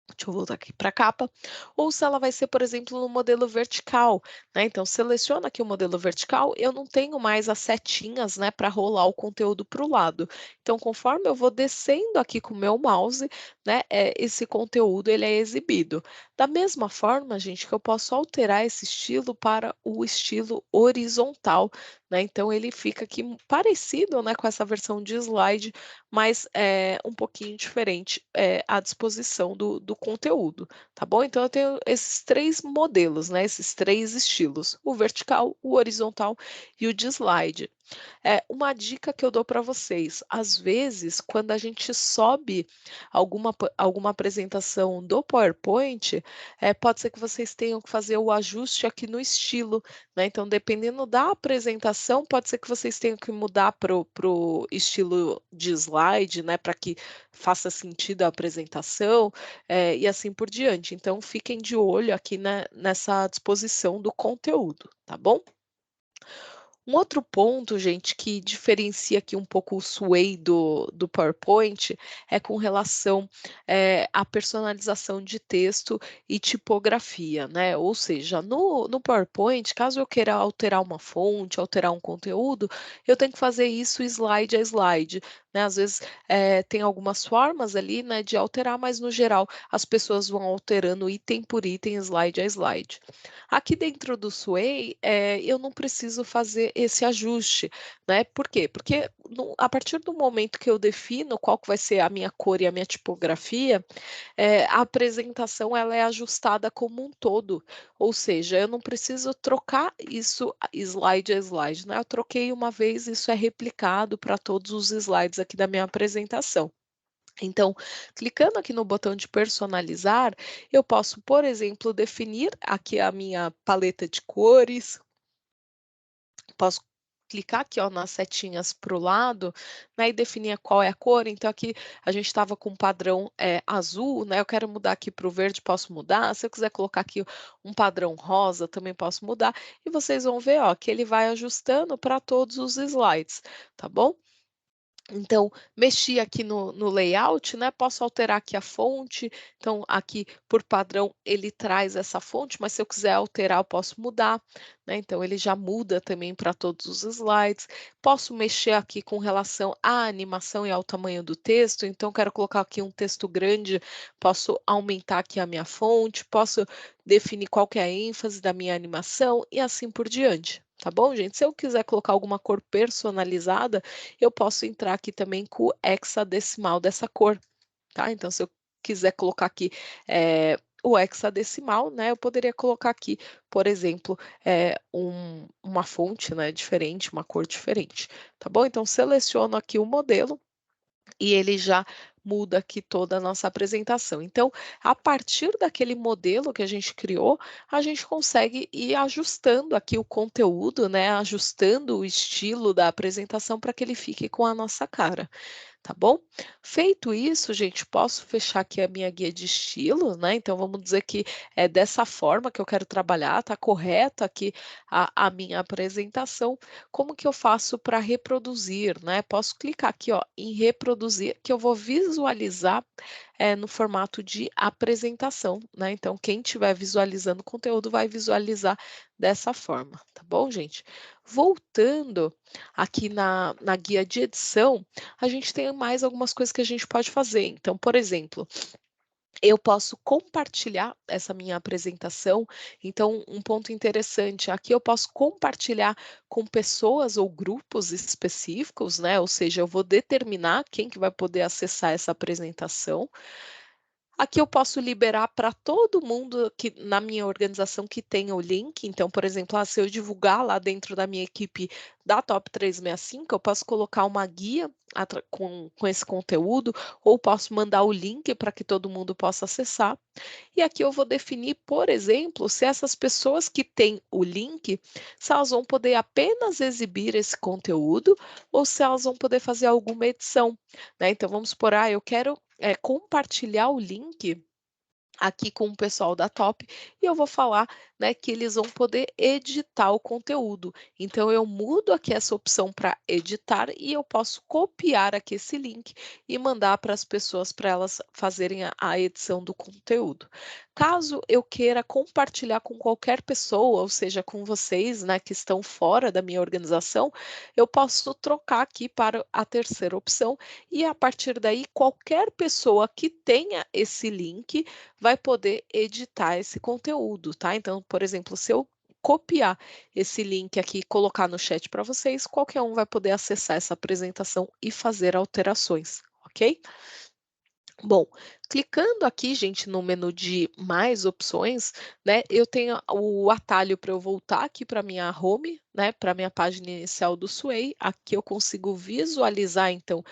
Deixa eu voltar aqui para a capa, ou se ela vai ser, por exemplo, no modelo vertical, né? Então, seleciona aqui o modelo vertical, eu não tenho mais as setinhas, né, para rolar o conteúdo para o lado. Então, conforme eu vou descendo aqui com o meu mouse, né, esse conteúdo ele é exibido. Da mesma forma, gente, que eu posso alterar esse estilo para o estilo horizontal, né? Então, ele fica aqui parecido, né, com essa versão de slide, mas é um pouquinho diferente a disposição do conteúdo, tá bom? Então eu tenho esses 3 modelos, né, esses 3 estilos, o vertical, o horizontal e o de slide. Uma dica que eu dou para vocês, às vezes, quando a gente sobe alguma apresentação do PowerPoint, pode ser que vocês tenham que fazer o ajuste aqui no estilo, né? Então, dependendo da apresentação, pode ser que vocês tenham que mudar para o estilo de slide, né? Para que faça sentido a apresentação, e assim por diante. Então, fiquem de olho aqui, né, nessa disposição do conteúdo, tá bom? Um outro ponto, gente, que diferencia aqui um pouco o Sway do PowerPoint é com relação à personalização de texto e tipografia, né? Ou seja, no PowerPoint, caso eu queira alterar uma fonte, alterar um conteúdo, eu tenho que fazer isso slide a slide, né? Às vezes tem algumas formas ali, né, de alterar, mas no geral as pessoas vão alterando item por item, slide a slide. Aqui dentro do Sway, eu não preciso fazer esse ajuste, né? Por quê? Porque a partir do momento que eu defino qual que vai ser a minha cor e a minha tipografia, a apresentação ela é ajustada como um todo, ou seja, eu não preciso trocar isso slide a slide, né? Eu troquei uma vez, isso é replicado para todos os slides aqui da minha apresentação. Então, clicando aqui no botão de personalizar, eu posso, por exemplo, definir aqui a minha paleta de cores, posso clicar aqui ó, nas setinhas para o lado, né, e definir qual é a cor. Então, aqui a gente estava com um padrão azul, né? Eu quero mudar aqui para o verde, posso mudar. Se eu quiser colocar aqui um padrão rosa, também posso mudar. E vocês vão ver ó, que ele vai ajustando para todos os slides, tá bom? Então, mexi aqui no layout, né? Posso alterar aqui a fonte. Então, aqui por padrão ele traz essa fonte, mas se eu quiser alterar, eu posso mudar, né? Então, ele já muda também para todos os slides. Posso mexer aqui com relação à animação e ao tamanho do texto. Então, quero colocar aqui um texto grande, posso aumentar aqui a minha fonte, posso definir qual que é a ênfase da minha animação e assim por diante. Tá bom, gente? Se eu quiser colocar alguma cor personalizada, eu posso entrar aqui também com o hexadecimal dessa cor, tá? Então, se eu quiser colocar aqui o hexadecimal, né, eu poderia colocar aqui, por exemplo, uma fonte, né, diferente, uma cor diferente, tá bom? Então, seleciono aqui o modelo e ele já muda aqui toda a nossa apresentação. Então, a partir daquele modelo que a gente criou, a gente consegue ir ajustando aqui o conteúdo, né, ajustando o estilo da apresentação para que ele fique com a nossa cara. Tá bom? Feito isso, gente, posso fechar aqui a minha guia de estilo, né? Então, vamos dizer que é dessa forma que eu quero trabalhar, tá correto aqui a minha apresentação. Como que eu faço para reproduzir, né? Posso clicar aqui, ó, em reproduzir, que eu vou visualizar no formato de apresentação, né? Então, quem estiver visualizando o conteúdo vai visualizar dessa forma, tá bom, gente? Voltando aqui na guia de edição, a gente tem mais algumas coisas que a gente pode fazer. Então, por exemplo, eu posso compartilhar essa minha apresentação. Então, um ponto interessante, aqui eu posso compartilhar com pessoas ou grupos específicos, né? Ou seja, eu vou determinar quem que vai poder acessar essa apresentação. Aqui eu posso liberar para todo mundo que na minha organização que tenha o link. Então, por exemplo, se eu divulgar lá dentro da minha equipe da Top 365, eu posso colocar uma guia com esse conteúdo, ou posso mandar o link para que todo mundo possa acessar. E aqui eu vou definir, por exemplo, se essas pessoas que têm o link, se elas vão poder apenas exibir esse conteúdo ou se elas vão poder fazer alguma edição, né? Então vamos supor, eu quero compartilhar o link aqui com o pessoal da Top e eu vou falar, né, que eles vão poder editar o conteúdo. Então eu mudo aqui essa opção para editar e eu posso copiar aqui esse link e mandar para as pessoas para elas fazerem a edição do conteúdo. Caso eu queira compartilhar com qualquer pessoa, ou seja, com vocês, né, que estão fora da minha organização, eu posso trocar aqui para a terceira opção e a partir daí qualquer pessoa que tenha esse link vai poder editar esse conteúdo, tá? Então, por exemplo, se eu copiar esse link aqui e colocar no chat para vocês, qualquer um vai poder acessar essa apresentação e fazer alterações, ok? Bom, clicando aqui, gente, no menu de mais opções, né, eu tenho o atalho para eu voltar aqui para minha home, né, para minha página inicial do Sway. Aqui eu consigo visualizar, então,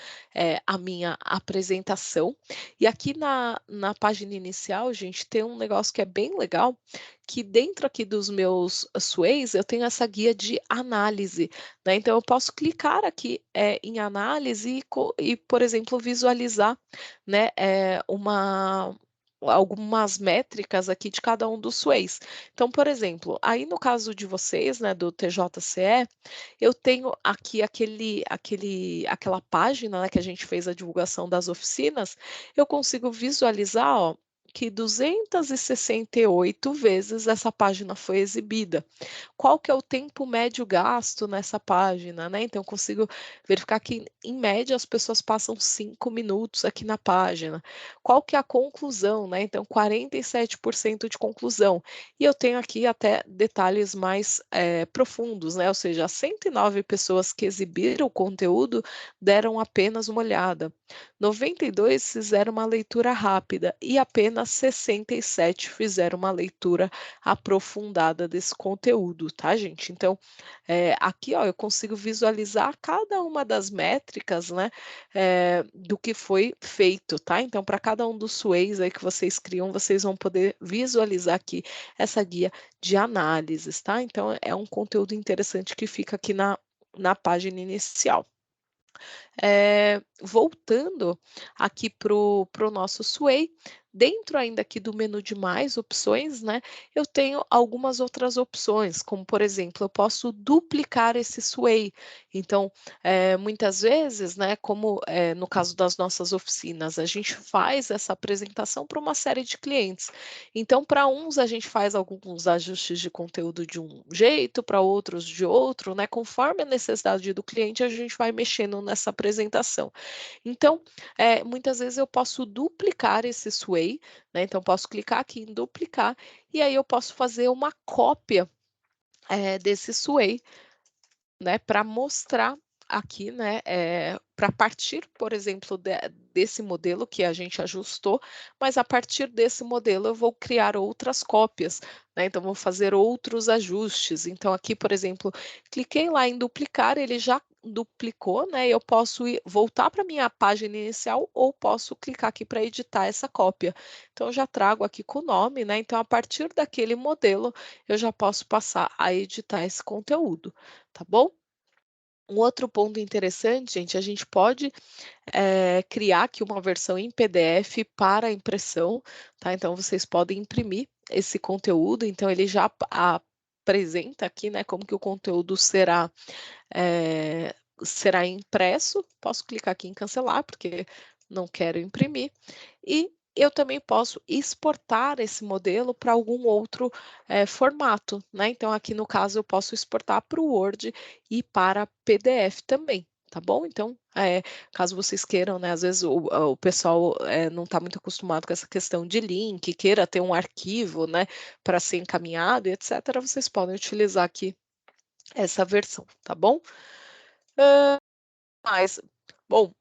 a minha apresentação. E aqui na página inicial, gente, tem um negócio que é bem legal, que dentro aqui dos meus Sways, eu tenho essa guia de análise, né, então eu posso clicar aqui em análise e, por exemplo, visualizar, né, algumas métricas aqui de cada um dos sways. Então, por exemplo, aí no caso de vocês, né, do TJCE, eu tenho aqui aquela página, né, que a gente fez a divulgação das oficinas, eu consigo visualizar, ó, que 268 vezes essa página foi exibida. Qual que é o tempo médio gasto nessa página, né? Então, eu consigo verificar que, em média, as pessoas passam 5 minutos aqui na página. Qual que é a conclusão, né? Então, 47% de conclusão. E eu tenho aqui até detalhes mais profundos, né? Ou seja, 109 pessoas que exibiram o conteúdo deram apenas uma olhada. 92 fizeram uma leitura rápida e apenas 67 fizeram uma leitura aprofundada desse conteúdo, tá, gente? Então, aqui, ó, eu consigo visualizar cada uma das métricas, né, do que foi feito, tá? Então, para cada um dos sways aí que vocês criam, vocês vão poder visualizar aqui essa guia de análises, tá? Então, é um conteúdo interessante que fica aqui na página inicial. Voltando aqui para o nosso Sway, dentro ainda aqui do menu de mais opções, né, eu tenho algumas outras opções, como por exemplo, eu posso duplicar esse Sway. Então, muitas vezes, né, como no caso das nossas oficinas, a gente faz essa apresentação para uma série de clientes. Então, para uns a gente faz alguns ajustes de conteúdo de um jeito, para outros de outro, né? Conforme a necessidade do cliente, a gente vai mexendo nessa apresentação. Então, muitas vezes eu posso duplicar esse sway, né? Então, posso clicar aqui em duplicar e aí eu posso fazer uma cópia desse sway, né, para mostrar aqui, né, para partir, por exemplo, desse modelo que a gente ajustou, mas a partir desse modelo eu vou criar outras cópias, né, então vou fazer outros ajustes. Então aqui, por exemplo, cliquei lá em duplicar, ele já duplicou, né, eu posso voltar para minha página inicial ou posso clicar aqui para editar essa cópia. Então eu já trago aqui com o nome, né, então a partir daquele modelo eu já posso passar a editar esse conteúdo, tá bom? Um outro ponto interessante, gente, a gente pode criar aqui uma versão em PDF para impressão, tá? Então vocês podem imprimir esse conteúdo, então ele já apresenta aqui, né, como que o conteúdo será impresso. Posso clicar aqui em cancelar, porque não quero imprimir. E eu também posso exportar esse modelo para algum outro formato, né? Então, aqui no caso, eu posso exportar para o Word e para PDF também. Tá bom? Então, caso vocês queiram, né? Às vezes o pessoal não está muito acostumado com essa questão de link, queira ter um arquivo, né, para ser encaminhado, etc., vocês podem utilizar aqui essa versão, tá bom? Mas, bom,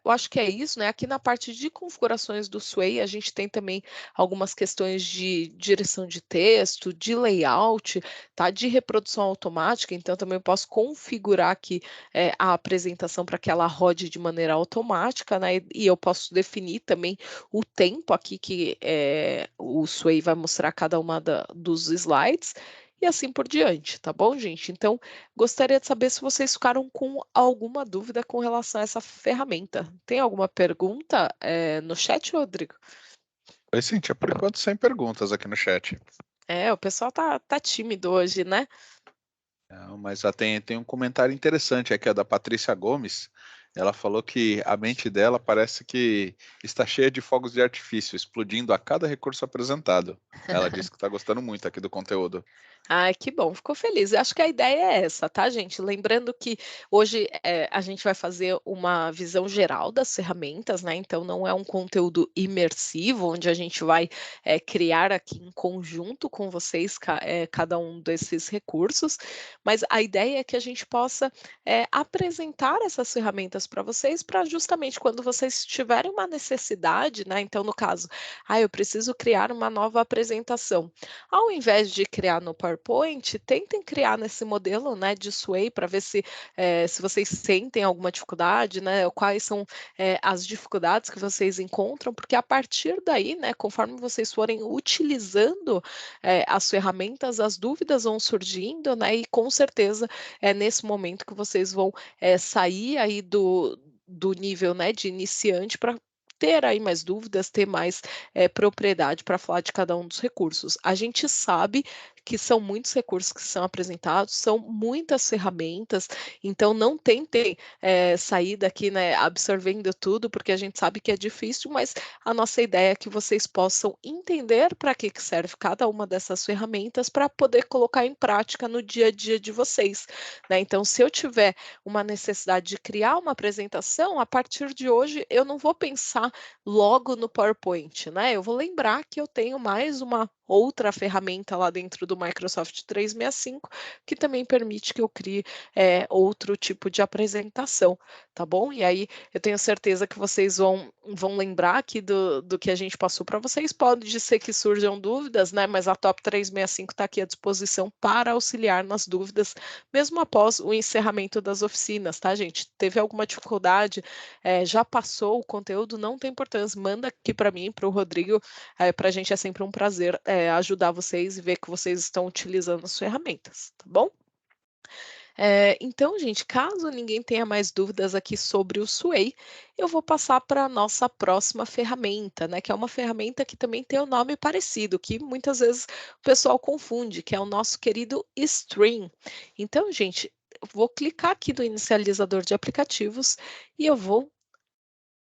eu acho que é isso, né? Aqui na parte de configurações do Sway, a gente tem também algumas questões de direção de texto, de layout, tá? De reprodução automática, então também eu posso configurar aqui a apresentação para que ela rode de maneira automática, né? E eu posso definir também o tempo aqui que o Sway vai mostrar cada uma dos slides. E assim por diante, tá bom, gente? Então, gostaria de saber se vocês ficaram com alguma dúvida com relação a essa ferramenta. Tem alguma pergunta no chat, Rodrigo? Oi, Cíntia, por enquanto sem perguntas aqui no chat. O pessoal tá tímido hoje, né? Não, mas já tem um comentário interessante aqui, ó, da Patrícia Gomes. Ela falou que a mente dela parece que está cheia de fogos de artifício, explodindo a cada recurso apresentado. Ela disse que está gostando muito aqui do conteúdo. Ai, que bom, ficou feliz. Eu acho que a ideia é essa, tá, gente? Lembrando que hoje a gente vai fazer uma visão geral das ferramentas, né? Então, não é um conteúdo imersivo, onde a gente vai criar aqui em conjunto com vocês cada um desses recursos, mas a ideia é que a gente possa apresentar essas ferramentas para vocês, para justamente quando vocês tiverem uma necessidade, né? Então, no caso, eu preciso criar uma nova apresentação. Ao invés de criar no PowerPoint, tentem criar nesse modelo, né, de Sway para ver se vocês sentem alguma dificuldade, né, ou quais são as dificuldades que vocês encontram, porque a partir daí, né, conforme vocês forem utilizando as ferramentas, as dúvidas vão surgindo, né, e com certeza é nesse momento que vocês vão sair aí do nível, né, de iniciante para ter aí mais dúvidas, ter mais propriedade para falar de cada um dos recursos. A gente sabe que são muitos recursos que são apresentados, são muitas ferramentas, então não tentem sair daqui, né, absorvendo tudo, porque a gente sabe que é difícil, mas a nossa ideia é que vocês possam entender para que serve cada uma dessas ferramentas para poder colocar em prática no dia a dia de vocês, né? Então, se eu tiver uma necessidade de criar uma apresentação, a partir de hoje eu não vou pensar logo no PowerPoint, né? Eu vou lembrar que eu tenho mais uma outra ferramenta lá dentro do Microsoft 365 que também permite que eu crie outro tipo de apresentação, tá bom? E aí eu tenho certeza que vocês vão lembrar aqui do que a gente passou para vocês. Pode ser que surjam dúvidas, né? Mas a Top 365 está aqui à disposição para auxiliar nas dúvidas, mesmo após o encerramento das oficinas, tá, gente? Teve alguma dificuldade, já passou o conteúdo, não tem importância, manda aqui para mim, para o Rodrigo, para a gente é sempre um prazer ajudar vocês e ver que vocês estão utilizando as ferramentas, tá bom? Então, gente, caso ninguém tenha mais dúvidas aqui sobre o Sway, eu vou passar para a nossa próxima ferramenta, né? Que é uma ferramenta que também tem um nome parecido, que muitas vezes o pessoal confunde, que é o nosso querido Stream. Então, gente, eu vou clicar aqui no inicializador de aplicativos e eu vou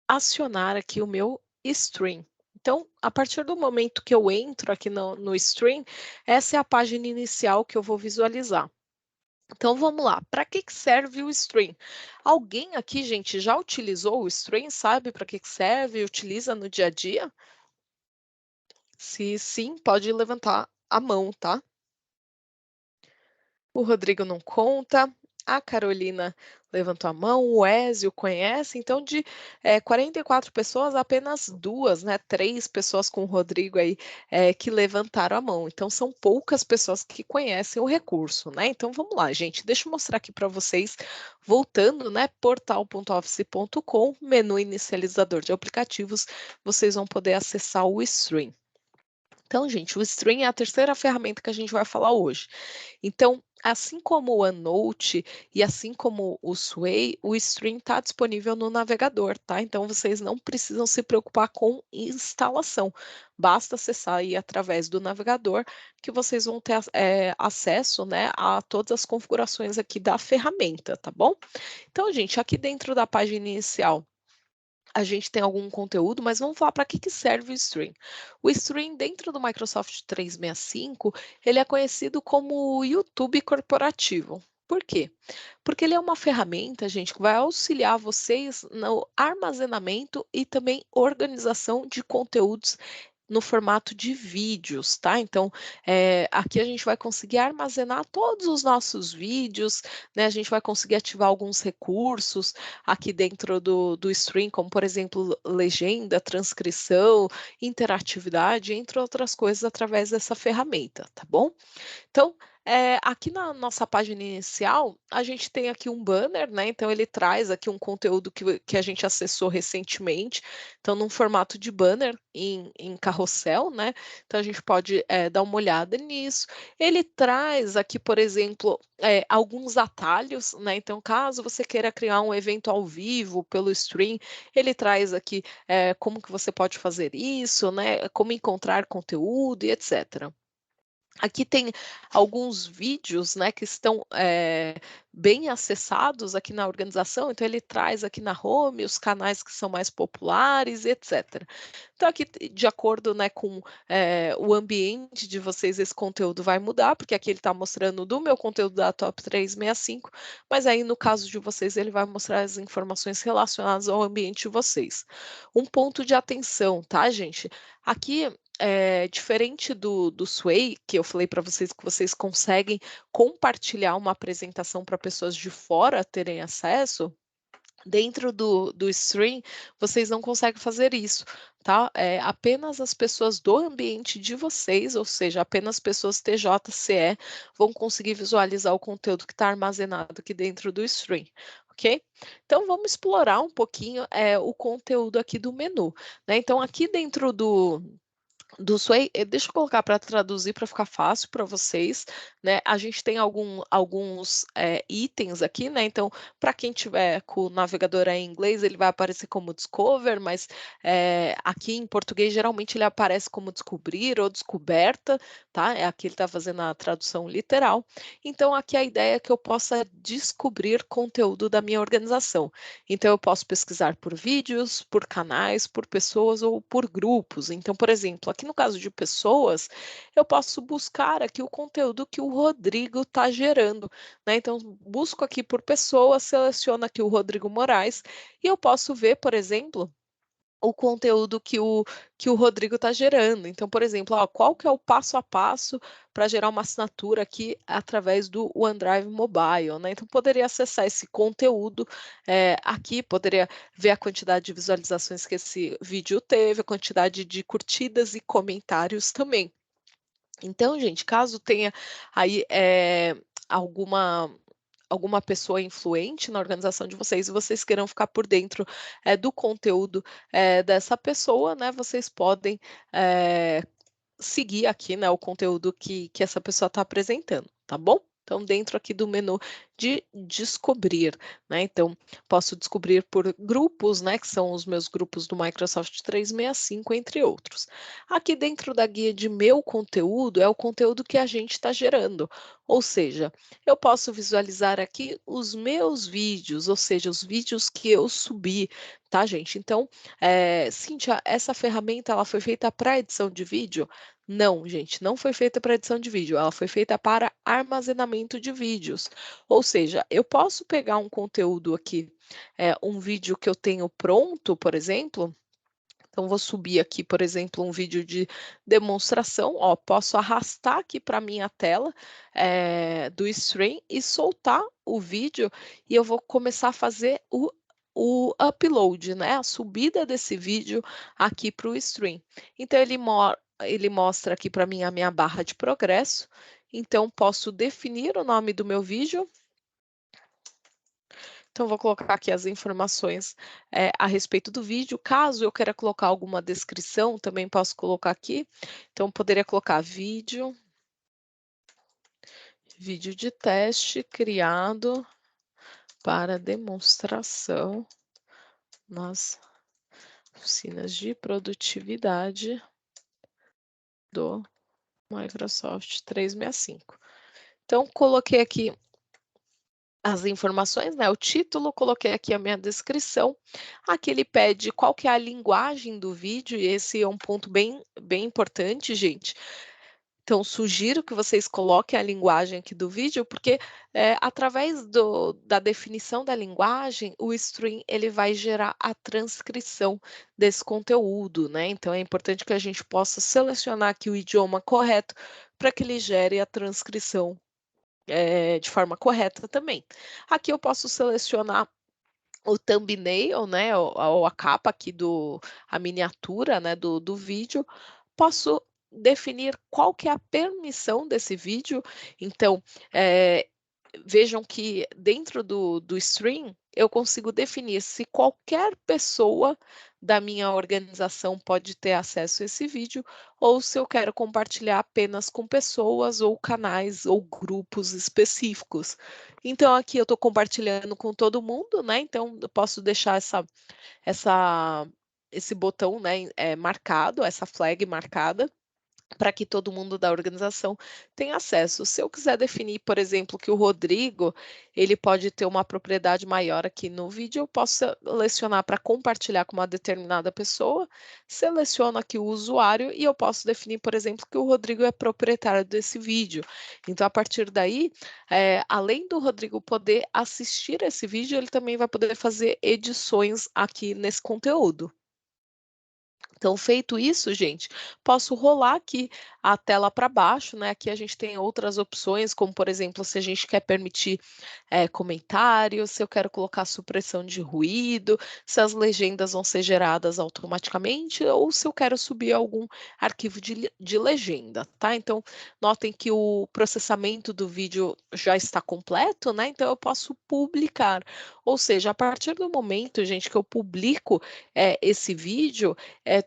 acionar aqui o meu Stream. Então, a partir do momento que eu entro aqui no Stream, essa é a página inicial que eu vou visualizar. Então vamos lá, para que serve o Stream? Alguém aqui, gente, já utilizou o Stream? Sabe para que serve? Utiliza no dia a dia? Se sim, pode levantar a mão, tá? O Rodrigo não conta. A Carolina levantou a mão, o Ézio conhece, então de 44 pessoas, apenas 2, né, 3 pessoas com o Rodrigo aí que levantaram a mão. Então são poucas pessoas que conhecem o recurso, né? Então vamos lá, gente, deixa eu mostrar aqui para vocês, voltando, né, portal.office.com, menu inicializador de aplicativos, vocês vão poder acessar o Stream. Então, gente, o Stream é a terceira ferramenta que a gente vai falar hoje. Então, assim como o OneNote e assim como o Sway, o Stream está disponível no navegador, tá? Então, vocês não precisam se preocupar com instalação. Basta acessar aí através do navegador que vocês vão ter acesso, né, a todas as configurações aqui da ferramenta, tá bom? Então, gente, aqui dentro da página inicial, a gente tem algum conteúdo, mas vamos falar para que serve o Stream. O Stream dentro do Microsoft 365, ele é conhecido como o YouTube corporativo. Por quê? Porque ele é uma ferramenta, gente, que vai auxiliar vocês no armazenamento e também organização de conteúdos no formato de vídeos, tá? Então, aqui a gente vai conseguir armazenar todos os nossos vídeos, né? A gente vai conseguir ativar alguns recursos aqui dentro do stream, como, por exemplo, legenda, transcrição, interatividade, entre outras coisas, através dessa ferramenta, tá bom? Então, aqui na nossa página inicial, a gente tem aqui um banner, né? Então ele traz aqui um conteúdo que a gente acessou recentemente, então num formato de banner em carrossel, né? Então a gente pode dar uma olhada nisso. Ele traz aqui, por exemplo, alguns atalhos, né? Então, caso você queira criar um evento ao vivo pelo stream, ele traz aqui como que você pode fazer isso, né? Como encontrar conteúdo e etc. Aqui tem alguns vídeos, né, que estão bem acessados aqui na organização, então ele traz aqui na home os canais que são mais populares, etc. Então aqui, de acordo, né, com o ambiente de vocês, esse conteúdo vai mudar, porque aqui ele está mostrando do meu conteúdo da Top 365, mas aí no caso de vocês ele vai mostrar as informações relacionadas ao ambiente de vocês. Um ponto de atenção, tá, gente? Aqui diferente do Sway, que eu falei para vocês que vocês conseguem compartilhar uma apresentação para pessoas de fora terem acesso, dentro do stream, vocês não conseguem fazer isso, tá? Apenas as pessoas do ambiente de vocês, ou seja, apenas pessoas TJCE, vão conseguir visualizar o conteúdo que está armazenado aqui dentro do stream. Ok? Então vamos explorar um pouquinho o conteúdo aqui do menu, né? Então, aqui dentro do Sway, deixa eu colocar para traduzir para ficar fácil para vocês, né? A gente tem alguns itens aqui, né? Então, para quem tiver com o navegador em inglês, ele vai aparecer como Discover, mas aqui em português geralmente ele aparece como Descobrir ou Descoberta, tá? Aqui ele está fazendo a tradução literal. Então, aqui a ideia é que eu possa descobrir conteúdo da minha organização. Então, eu posso pesquisar por vídeos, por canais, por pessoas ou por grupos. Então, por exemplo, aqui no caso de pessoas, eu posso buscar aqui o conteúdo que o Rodrigo está gerando, né? Então, busco aqui por pessoa, seleciono aqui o Rodrigo Moraes e eu posso ver, por exemplo, o conteúdo que o Rodrigo está gerando. Então, por exemplo, qual que é o passo a passo para gerar uma assinatura aqui através do OneDrive Mobile, né? Então, poderia acessar esse conteúdo aqui, poderia ver a quantidade de visualizações que esse vídeo teve, a quantidade de curtidas e comentários também. Então, gente, caso tenha aí alguma pessoa influente na organização de vocês e vocês queiram ficar por dentro do conteúdo dessa pessoa, né? Vocês podem seguir aqui, né, o conteúdo que essa pessoa está apresentando, tá bom? Então, dentro aqui do menu de descobrir, né? Então, posso descobrir por grupos, né? Que são os meus grupos do Microsoft 365, entre outros. Aqui dentro da guia de meu conteúdo, é o conteúdo que a gente está gerando. Ou seja, eu posso visualizar aqui os meus vídeos, ou seja, os vídeos que eu subi, tá, gente? Então, Cíntia, essa ferramenta ela foi feita para edição de vídeo? Não, gente, não foi feita para edição de vídeo, ela foi feita para armazenamento de vídeos. Ou seja, eu posso pegar um conteúdo aqui, um vídeo que eu tenho pronto, por exemplo. Então, vou subir aqui, por exemplo, um vídeo de demonstração. Posso arrastar aqui para a minha tela do stream e soltar o vídeo e eu vou começar a fazer o upload, né? A subida desse vídeo aqui para o stream. Então, ele mostra aqui para mim a minha barra de progresso. Então, posso definir o nome do meu vídeo. Então, vou colocar aqui as informações a respeito do vídeo. Caso eu queira colocar alguma descrição, também posso colocar aqui. Então, poderia colocar vídeo de teste criado para demonstração nas oficinas de produtividade do Microsoft 365. Então, coloquei aqui as informações, né? O título, coloquei aqui a minha descrição. Aqui ele pede qual que é a linguagem do vídeo, e esse é um ponto bem importante, gente. Então, sugiro que vocês coloquem a linguagem aqui do vídeo, porque através da definição da linguagem, o stream ele vai gerar a transcrição desse conteúdo, né? Então, é importante que a gente possa selecionar aqui o idioma correto para que ele gere a transcrição de forma correta também. Aqui eu posso selecionar o thumbnail, né, ou a capa aqui a miniatura, né, do vídeo. Posso definir qual que é a permissão desse vídeo. Então, vejam que dentro do stream, eu consigo definir se qualquer pessoa da minha organização pode ter acesso a esse vídeo, ou se eu quero compartilhar apenas com pessoas ou canais ou grupos específicos. Então, aqui eu estou compartilhando com todo mundo, né? Então, eu posso deixar esse botão, né, marcado, essa flag marcada, para que todo mundo da organização tenha acesso. Se eu quiser definir, por exemplo, que o Rodrigo, ele pode ter uma propriedade maior aqui no vídeo, eu posso selecionar para compartilhar com uma determinada pessoa, seleciono aqui o usuário e eu posso definir, por exemplo, que o Rodrigo é proprietário desse vídeo. Então, a partir daí, além do Rodrigo poder assistir esse vídeo, ele também vai poder fazer edições aqui nesse conteúdo. Então, feito isso, gente, posso rolar aqui a tela para baixo, né? Aqui a gente tem outras opções, como, por exemplo, se a gente quer permitir comentários, se eu quero colocar supressão de ruído, se as legendas vão ser geradas automaticamente ou se eu quero subir algum arquivo de legenda, tá? Então, notem que o processamento do vídeo já está completo, né? Então, eu posso publicar. Ou seja, a partir do momento, gente, que eu publico esse vídeo,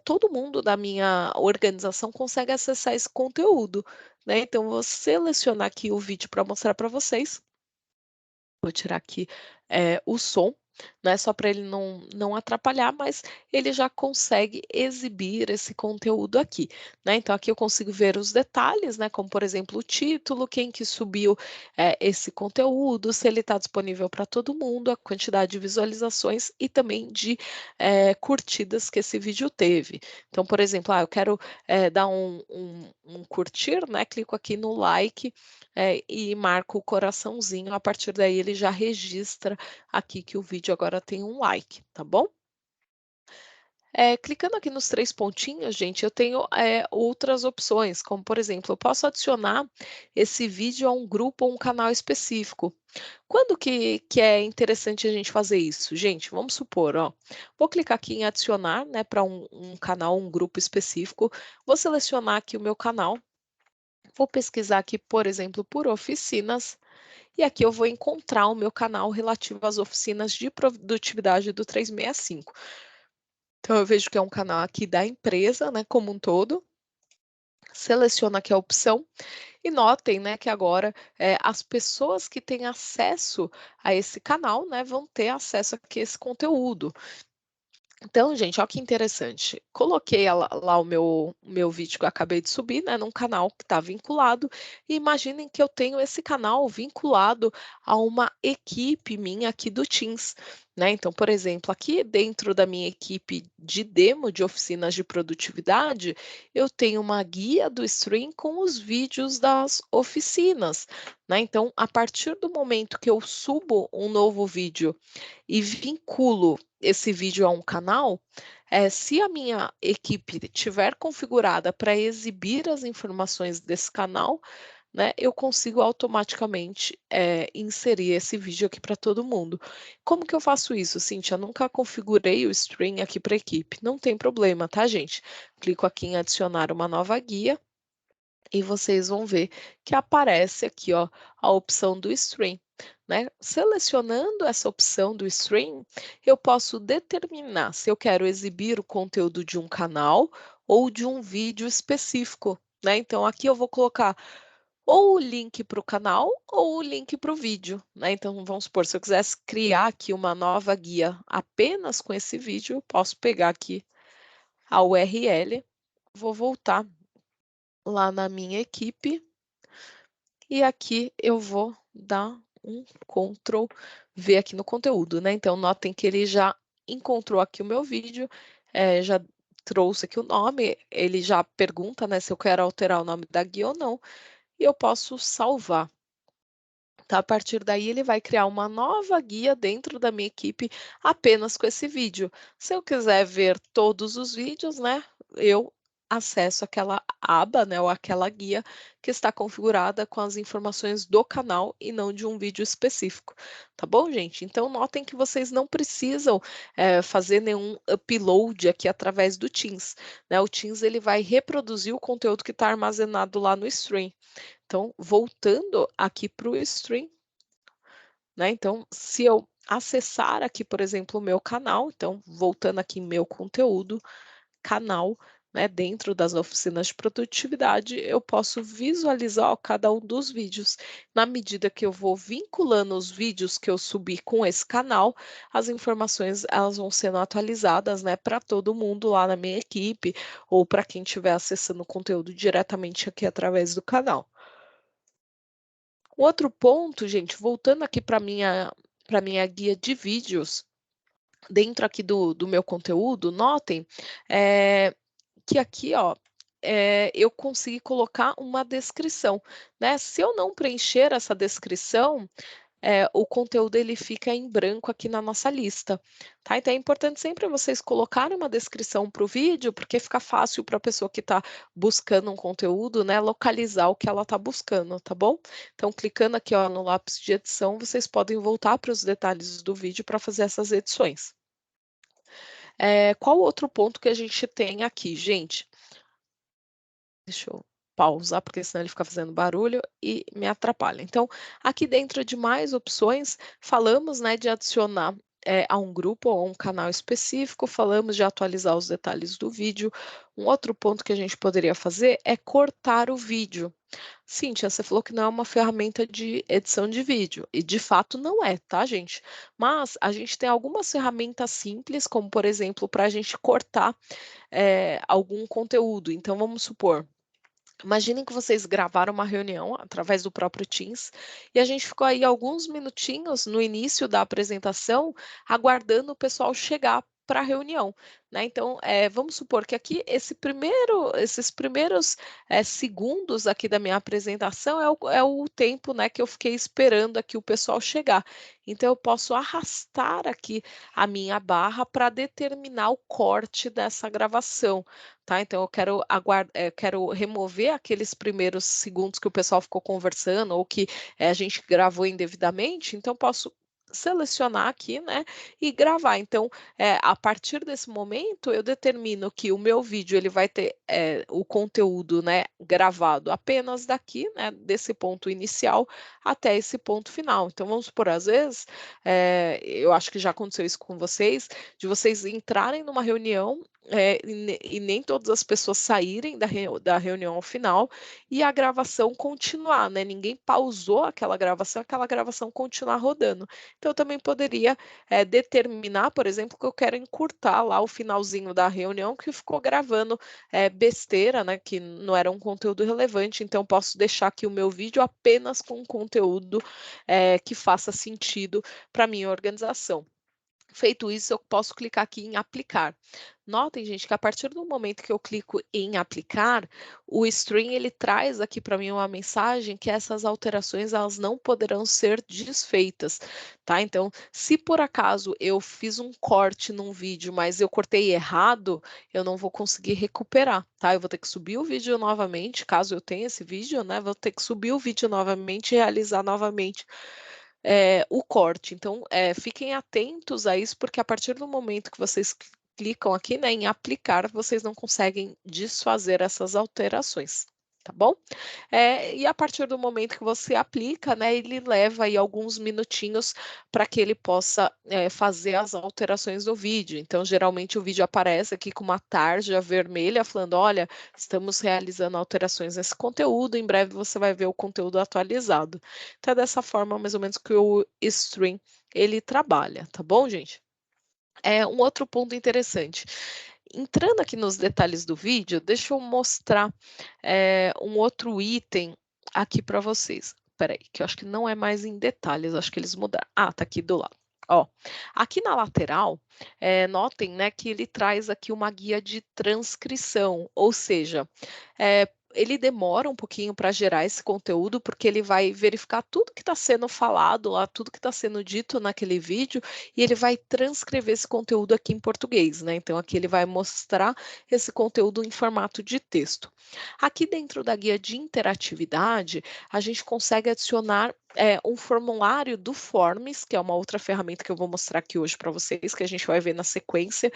todo mundo da minha organização consegue acessar esse conteúdo, né? Então, vou selecionar aqui o vídeo para mostrar para vocês. Vou tirar aqui o som, né? Só para ele não atrapalhar, mas ele já consegue exibir esse conteúdo aqui, né? Então, aqui eu consigo ver os detalhes, né? Como, por exemplo, o título, quem que subiu esse conteúdo, se ele está disponível para todo mundo, a quantidade de visualizações e também de curtidas que esse vídeo teve. Então, por exemplo, eu quero dar um curtir, né? Clico aqui no like e marco o coraçãozinho. A partir daí, ele já registra aqui que o vídeo agora tem um like, tá bom? Clicando aqui nos 3 pontinhos, gente, eu tenho outras opções, como por exemplo, eu posso adicionar esse vídeo a um grupo ou um canal específico. Quando que é interessante a gente fazer isso? Gente, vamos supor, ó, vou clicar aqui em adicionar, né, para um canal, um grupo específico, vou selecionar aqui o meu canal, vou pesquisar aqui, por exemplo, por oficinas, e aqui eu vou encontrar o meu canal relativo às oficinas de produtividade do 365. Então, eu vejo que é um canal aqui da empresa, né, como um todo. Seleciono aqui a opção e notem, né, que agora as pessoas que têm acesso a esse canal, né, vão ter acesso aqui a esse conteúdo. Então, gente, olha que interessante. Coloquei lá o meu vídeo que eu acabei de subir, né, num canal que está vinculado. E imaginem que eu tenho esse canal vinculado a uma equipe minha aqui do Teams, né? Então, por exemplo, aqui dentro da minha equipe de demo de oficinas de produtividade, eu tenho uma guia do Stream com os vídeos das oficinas, né? Então, a partir do momento que eu subo um novo vídeo e vinculo esse vídeo a um canal, se a minha equipe tiver configurada para exibir as informações desse canal, né, eu consigo automaticamente inserir esse vídeo aqui para todo mundo. Como que eu faço isso, Cíntia? Eu nunca configurei o stream aqui para a equipe. Não tem problema, tá, gente? Clico aqui em adicionar uma nova guia e vocês vão ver que aparece aqui, ó, a opção do stream, né? Selecionando essa opção do stream, eu posso determinar se eu quero exibir o conteúdo de um canal ou de um vídeo específico, né? Então, aqui eu vou colocar ou o link para o canal ou o link para o vídeo, né? Então, vamos supor, se eu quisesse criar aqui uma nova guia apenas com esse vídeo, eu posso pegar aqui a URL, vou voltar lá na minha equipe e aqui eu vou dar um Ctrl V aqui no conteúdo, né? Então, notem que ele já encontrou aqui o meu vídeo, já trouxe aqui o nome, ele já pergunta, né, se eu quero alterar o nome da guia ou não, e eu posso salvar. Tá, a partir daí ele vai criar uma nova guia dentro da minha equipe apenas com esse vídeo. Se eu quiser ver todos os vídeos, né, eu acesso aquela aba, né, ou aquela guia que está configurada com as informações do canal e não de um vídeo específico. Tá bom, gente? Então notem que vocês não precisam fazer nenhum upload aqui através do Teams, né? O Teams ele vai reproduzir o conteúdo que está armazenado lá no stream. Então, voltando aqui para o stream, né? Então, se eu acessar aqui, por exemplo, o meu canal, então, voltando aqui em meu conteúdo, canal, né? Dentro das oficinas de produtividade, eu posso visualizar ó, cada um dos vídeos. Na medida que eu vou vinculando os vídeos que eu subi com esse canal, as informações elas vão sendo atualizadas, né? Para todo mundo lá na minha equipe, ou para quem estiver acessando o conteúdo diretamente aqui através do canal. Um outro ponto, gente, voltando aqui para minha guia de vídeos, dentro aqui do meu conteúdo, notem que aqui, ó, eu consegui colocar uma descrição, né? Se eu não preencher essa descrição, o conteúdo ele fica em branco aqui na nossa lista, tá? Então é importante sempre vocês colocarem uma descrição para o vídeo, porque fica fácil para a pessoa que está buscando um conteúdo, né, localizar o que ela está buscando, tá bom? Então, clicando aqui ó, no lápis de edição, vocês podem voltar para os detalhes do vídeo para fazer essas edições. Qual outro ponto que a gente tem aqui, gente? Deixa eu pausar, porque senão ele fica fazendo barulho e me atrapalha. Então, aqui dentro de mais opções, falamos, né, de adicionar a um grupo ou a um canal específico, falamos de atualizar os detalhes do vídeo. Um outro ponto que a gente poderia fazer é cortar o vídeo. Cíntia, você falou que não é uma ferramenta de edição de vídeo, e de fato não é, tá, gente? Mas a gente tem algumas ferramentas simples, como por exemplo, para a gente cortar algum conteúdo. Então, vamos supor. Imaginem que vocês gravaram uma reunião através do próprio Teams e a gente ficou aí alguns minutinhos no início da apresentação aguardando o pessoal chegar para a reunião, né? Então, vamos supor que aqui esses primeiros segundos aqui da minha apresentação é o tempo, né, que eu fiquei esperando aqui o pessoal chegar. Então, eu posso arrastar aqui a minha barra para determinar o corte dessa gravação. Tá? Então, quero remover aqueles primeiros segundos que o pessoal ficou conversando ou que a gente gravou indevidamente, então posso selecionar aqui, né, e gravar. Então, a partir desse momento, eu determino que o meu vídeo ele vai ter o conteúdo, né, gravado apenas daqui, né, desse ponto inicial até esse ponto final. Então, vamos supor, às vezes, eu acho que já aconteceu isso com vocês, de vocês entrarem numa reunião e nem todas as pessoas saírem da reunião ao final e a gravação continuar, né? Ninguém pausou aquela gravação continuar rodando. Então, eu também poderia determinar, por exemplo, que eu quero encurtar lá o finalzinho da reunião que ficou gravando besteira, né? Que não era um conteúdo relevante. Então, posso deixar aqui o meu vídeo apenas com um conteúdo que faça sentido para minha organização. Feito isso, eu posso clicar aqui em aplicar. Notem, gente, que a partir do momento que eu clico em aplicar, o Stream ele traz aqui para mim uma mensagem que essas alterações elas não poderão ser desfeitas, tá? Então, se por acaso eu fiz um corte num vídeo, mas eu cortei errado, eu não vou conseguir recuperar, tá? Eu vou ter que subir o vídeo novamente, caso eu tenha esse vídeo, né? Vou ter que subir o vídeo novamente e realizar novamente o corte. Então, fiquem atentos a isso, porque a partir do momento que vocês clicam aqui, né, em aplicar, vocês não conseguem desfazer essas alterações, tá bom? E a partir do momento que você aplica, né, ele leva aí alguns minutinhos para que ele possa fazer as alterações do vídeo. Então, geralmente o vídeo aparece aqui com uma tarja vermelha falando, olha, estamos realizando alterações nesse conteúdo, em breve você vai ver o conteúdo atualizado. Então, é dessa forma, mais ou menos, que o Stream, ele trabalha, tá bom, gente? Um outro ponto interessante. Entrando aqui nos detalhes do vídeo, deixa eu mostrar um outro item aqui para vocês. Espera aí, que eu acho que não é mais em detalhes, acho que eles mudaram. Ah, tá aqui do lado. Ó, aqui na lateral, notem, né, que ele traz aqui uma guia de transcrição, ou seja, ele demora um pouquinho para gerar esse conteúdo, porque ele vai verificar tudo que está sendo falado lá, tudo que está sendo dito naquele vídeo, e ele vai transcrever esse conteúdo aqui em português, né? Então, aqui ele vai mostrar esse conteúdo em formato de texto. Aqui dentro da guia de interatividade, a gente consegue adicionar um formulário do Forms, que é uma outra ferramenta que eu vou mostrar aqui hoje para vocês, que a gente vai ver na sequência,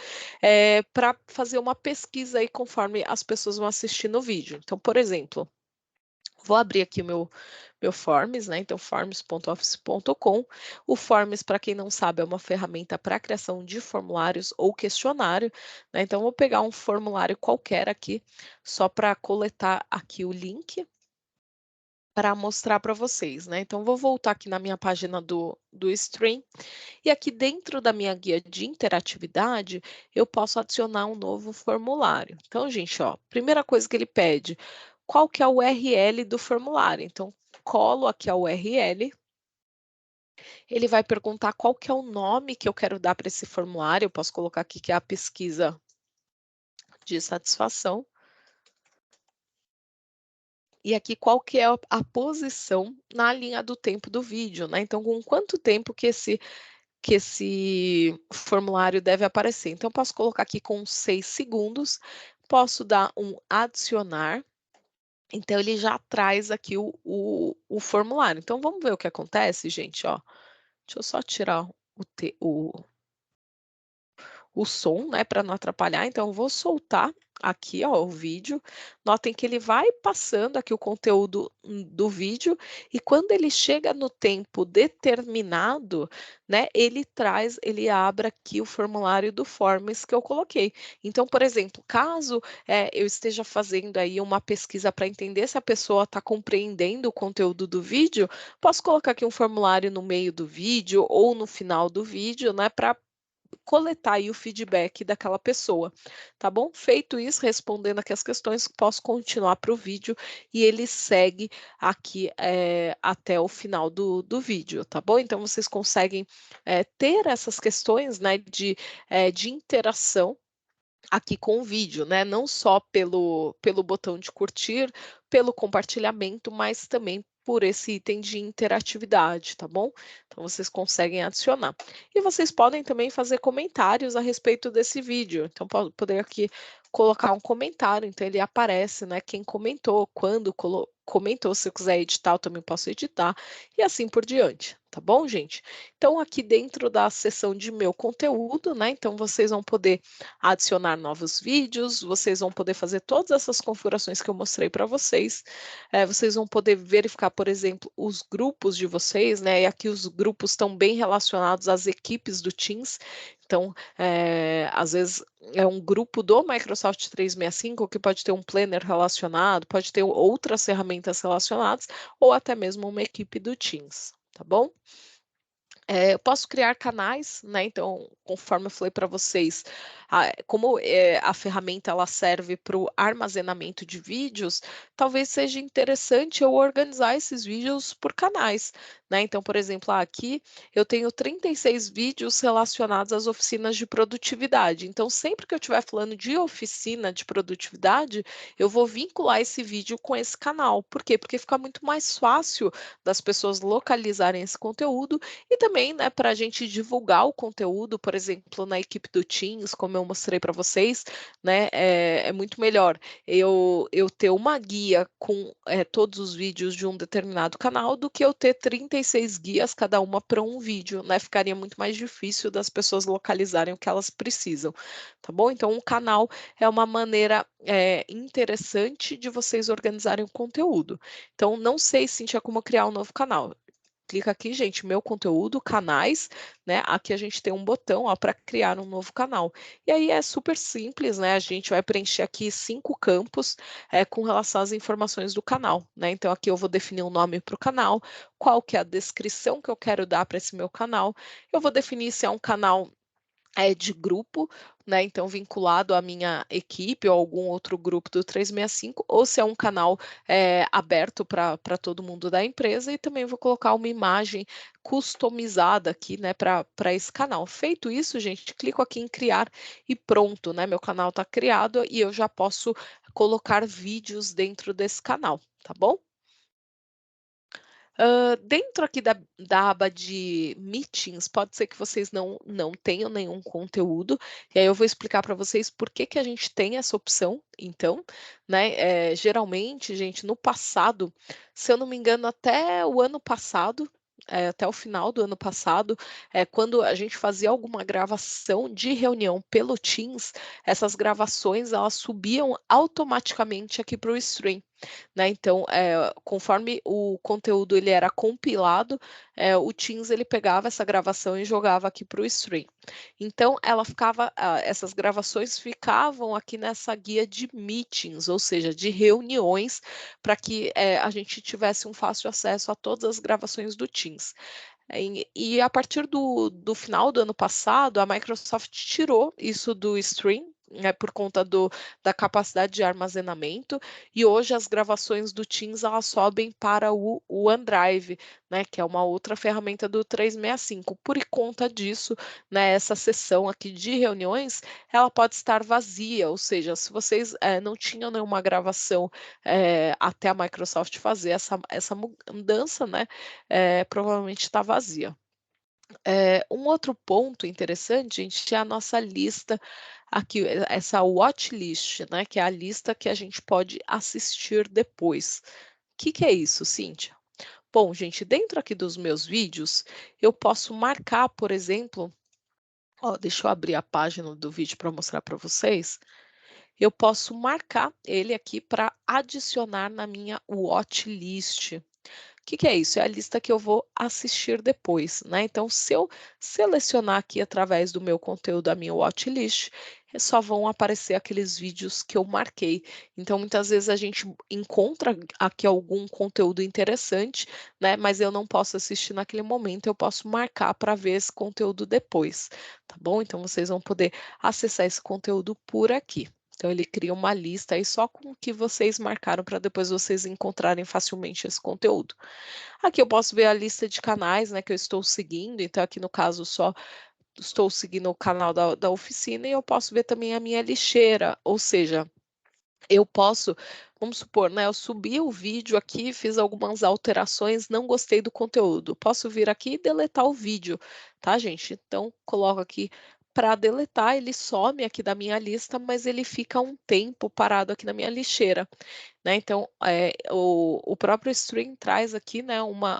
para fazer uma pesquisa aí conforme as pessoas vão assistindo o vídeo. Então, por exemplo, vou abrir aqui o meu Forms, né? Então, forms.office.com. O Forms, para quem não sabe, é uma ferramenta para criação de formulários ou questionário, né? Então, vou pegar um formulário qualquer aqui, só para coletar aqui o link para mostrar para vocês, né? Então, vou voltar aqui na minha página do Stream, e aqui dentro da minha guia de interatividade, eu posso adicionar um novo formulário. Então, gente, ó, primeira coisa que ele pede, qual que é a URL do formulário? Então, colo aqui a URL, ele vai perguntar qual que é o nome que eu quero dar para esse formulário, eu posso colocar aqui que é a pesquisa de satisfação. E aqui qual que é a posição na linha do tempo do vídeo, né? Então, com quanto tempo que esse formulário deve aparecer. Então, eu posso colocar aqui com 6 segundos, posso dar um adicionar, então ele já traz aqui o formulário. Então, vamos ver o que acontece, gente, ó. Deixa eu só tirar o som, né, para não atrapalhar. Então, eu vou soltar aqui, ó, o vídeo. Notem que ele vai passando aqui o conteúdo do vídeo, e quando ele chega no tempo determinado, né, ele abre aqui o formulário do Forms que eu coloquei. Então, por exemplo, caso eu esteja fazendo aí uma pesquisa para entender se a pessoa está compreendendo o conteúdo do vídeo, posso colocar aqui um formulário no meio do vídeo ou no final do vídeo, né, para coletar aí o feedback daquela pessoa, tá bom? Feito isso, respondendo aqui as questões, posso continuar para o vídeo e ele segue aqui até o final do vídeo, tá bom? Então, vocês conseguem ter essas questões, né, de interação aqui com o vídeo, né? Não só pelo botão de curtir, pelo compartilhamento, mas também por esse item de interatividade, tá bom? Então vocês conseguem adicionar. E vocês podem também fazer comentários a respeito desse vídeo. Então poder aqui colocar um comentário, então ele aparece, né? Quem comentou, quando comentou, se eu quiser editar, eu também posso editar, e assim por diante, tá bom, gente? Então, aqui dentro da seção de meu conteúdo, né? Então, vocês vão poder adicionar novos vídeos, vocês vão poder fazer todas essas configurações que eu mostrei para vocês. Vocês vão poder verificar, por exemplo, os grupos de vocês, né? E aqui os grupos estão bem relacionados às equipes do Teams. Então, às vezes é um grupo do Microsoft 365 que pode ter um planner relacionado, pode ter outras ferramentas relacionadas, ou até mesmo uma equipe do Teams, tá bom? Eu posso criar canais, né? Então, conforme eu falei para vocês, como a ferramenta ela serve para o armazenamento de vídeos, talvez seja interessante eu organizar esses vídeos por canais, né? Então, por exemplo, aqui eu tenho 36 vídeos relacionados às oficinas de produtividade. Então, sempre que eu estiver falando de oficina de produtividade, eu vou vincular esse vídeo com esse canal. Por quê? Porque fica muito mais fácil das pessoas localizarem esse conteúdo, e também, né, para a gente divulgar o conteúdo, por exemplo, na equipe do Teams, como eu mostrei para vocês, né, é muito melhor eu ter uma guia com todos os vídeos de um determinado canal do que eu ter 36 guias, cada uma para um vídeo, né? Ficaria muito mais difícil das pessoas localizarem o que elas precisam, tá bom? Então, um canal é uma maneira interessante de vocês organizarem o conteúdo. Então, não sei, Cíntia, como criar um novo canal. Clica aqui, gente, meu conteúdo, canais, né? Aqui a gente tem um botão, ó, para criar um novo canal. E aí é super simples, né? A gente vai preencher aqui 5 campos com relação às informações do canal, né? Então aqui eu vou definir um nome para o canal, qual que é a descrição que eu quero dar para esse meu canal. Eu vou definir se é um canal de grupo, né, então vinculado à minha equipe ou algum outro grupo do 365, ou se é um canal aberto para todo mundo da empresa, e também vou colocar uma imagem customizada aqui, né, para esse canal. Feito isso, gente, clico aqui em criar e pronto, né, meu canal está criado e eu já posso colocar vídeos dentro desse canal, tá bom? Dentro aqui da aba de Meetings, pode ser que vocês não tenham nenhum conteúdo, e aí eu vou explicar para vocês por que que a gente tem essa opção, então, né, geralmente, gente, no passado, se eu não me engano, até o ano passado, até o final do ano passado, quando a gente fazia alguma gravação de reunião pelo Teams, essas gravações, elas subiam automaticamente aqui para o Stream, né, então, conforme o conteúdo ele era compilado, o Teams ele pegava essa gravação e jogava aqui para o stream. Então essas gravações ficavam aqui nessa guia de meetings, ou seja, de reuniões, para que, a gente tivesse um fácil acesso a todas as gravações do Teams. E a partir do final do ano passado, a Microsoft tirou isso do stream, né, por conta da capacidade de armazenamento, e hoje as gravações do Teams elas sobem para o OneDrive, né, que é uma outra ferramenta do 365. Por conta disso, né, essa sessão aqui de reuniões, ela pode estar vazia, ou seja, se vocês não tinham nenhuma gravação até a Microsoft fazer essa mudança, né, provavelmente está vazia. Um outro ponto interessante, gente, é a nossa lista aqui, essa watchlist, né, que é a lista que a gente pode assistir depois. O que que é isso, Cíntia? Bom, gente, dentro aqui dos meus vídeos, eu posso marcar, por exemplo, ó, deixa eu abrir a página do vídeo para mostrar para vocês. Eu posso marcar ele aqui para adicionar na minha watchlist. Que é isso? É a lista que eu vou assistir depois, né? Então, se eu selecionar aqui através do meu conteúdo a minha watchlist, só vão aparecer aqueles vídeos que eu marquei. Então, muitas vezes a gente encontra aqui algum conteúdo interessante, né? Mas eu não posso assistir naquele momento, eu posso marcar para ver esse conteúdo depois, tá bom? Então, vocês vão poder acessar esse conteúdo por aqui. Então, ele cria uma lista aí só com o que vocês marcaram para depois vocês encontrarem facilmente esse conteúdo. Aqui eu posso ver a lista de canais, né, que eu estou seguindo, então aqui no caso só estou seguindo o canal da oficina, e eu posso ver também a minha lixeira, ou seja, eu posso, vamos supor, né, eu subi o vídeo aqui, fiz algumas alterações, não gostei do conteúdo. Posso vir aqui e deletar o vídeo, tá, gente? Então, coloco aqui para deletar, ele some aqui da minha lista, mas ele fica um tempo parado aqui na minha lixeira, né? Então, o próprio stream traz aqui, né,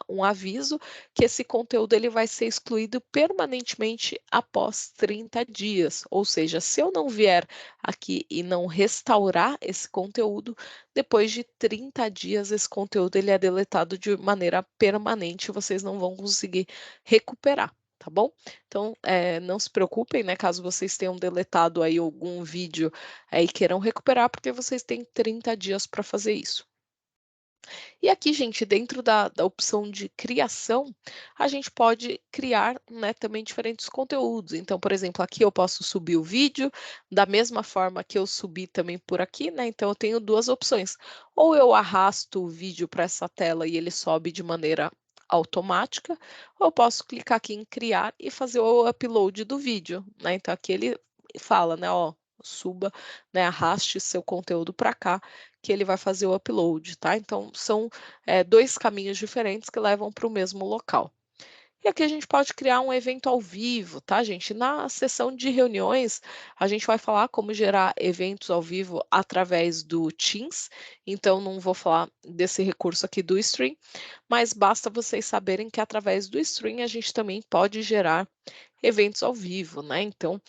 um aviso que esse conteúdo ele vai ser excluído permanentemente após 30 dias. Ou seja, se eu não vier aqui e não restaurar esse conteúdo, depois de 30 dias esse conteúdo ele é deletado de maneira permanente, vocês não vão conseguir recuperar. Tá bom? Então, não se preocupem, né? Caso vocês tenham deletado aí algum vídeo e queiram recuperar, porque vocês têm 30 dias para fazer isso. E aqui, gente, dentro da opção de criação, a gente pode criar, né, também diferentes conteúdos. Então, por exemplo, aqui eu posso subir o vídeo, da mesma forma que eu subi também por aqui, né? Então, eu tenho duas opções. Ou eu arrasto o vídeo para essa tela e ele sobe de maneira automática, ou eu posso clicar aqui em criar e fazer o upload do vídeo, né? Então, aqui ele fala, né, ó, suba, né, arraste seu conteúdo para cá, que ele vai fazer o upload, tá? Então, são dois caminhos diferentes que levam para o mesmo local. E aqui a gente pode criar um evento ao vivo, tá, gente? Na sessão de reuniões, a gente vai falar como gerar eventos ao vivo através do Teams. Então, não vou falar desse recurso aqui do Stream, mas basta vocês saberem que através do Stream a gente também pode gerar eventos ao vivo, né? Então,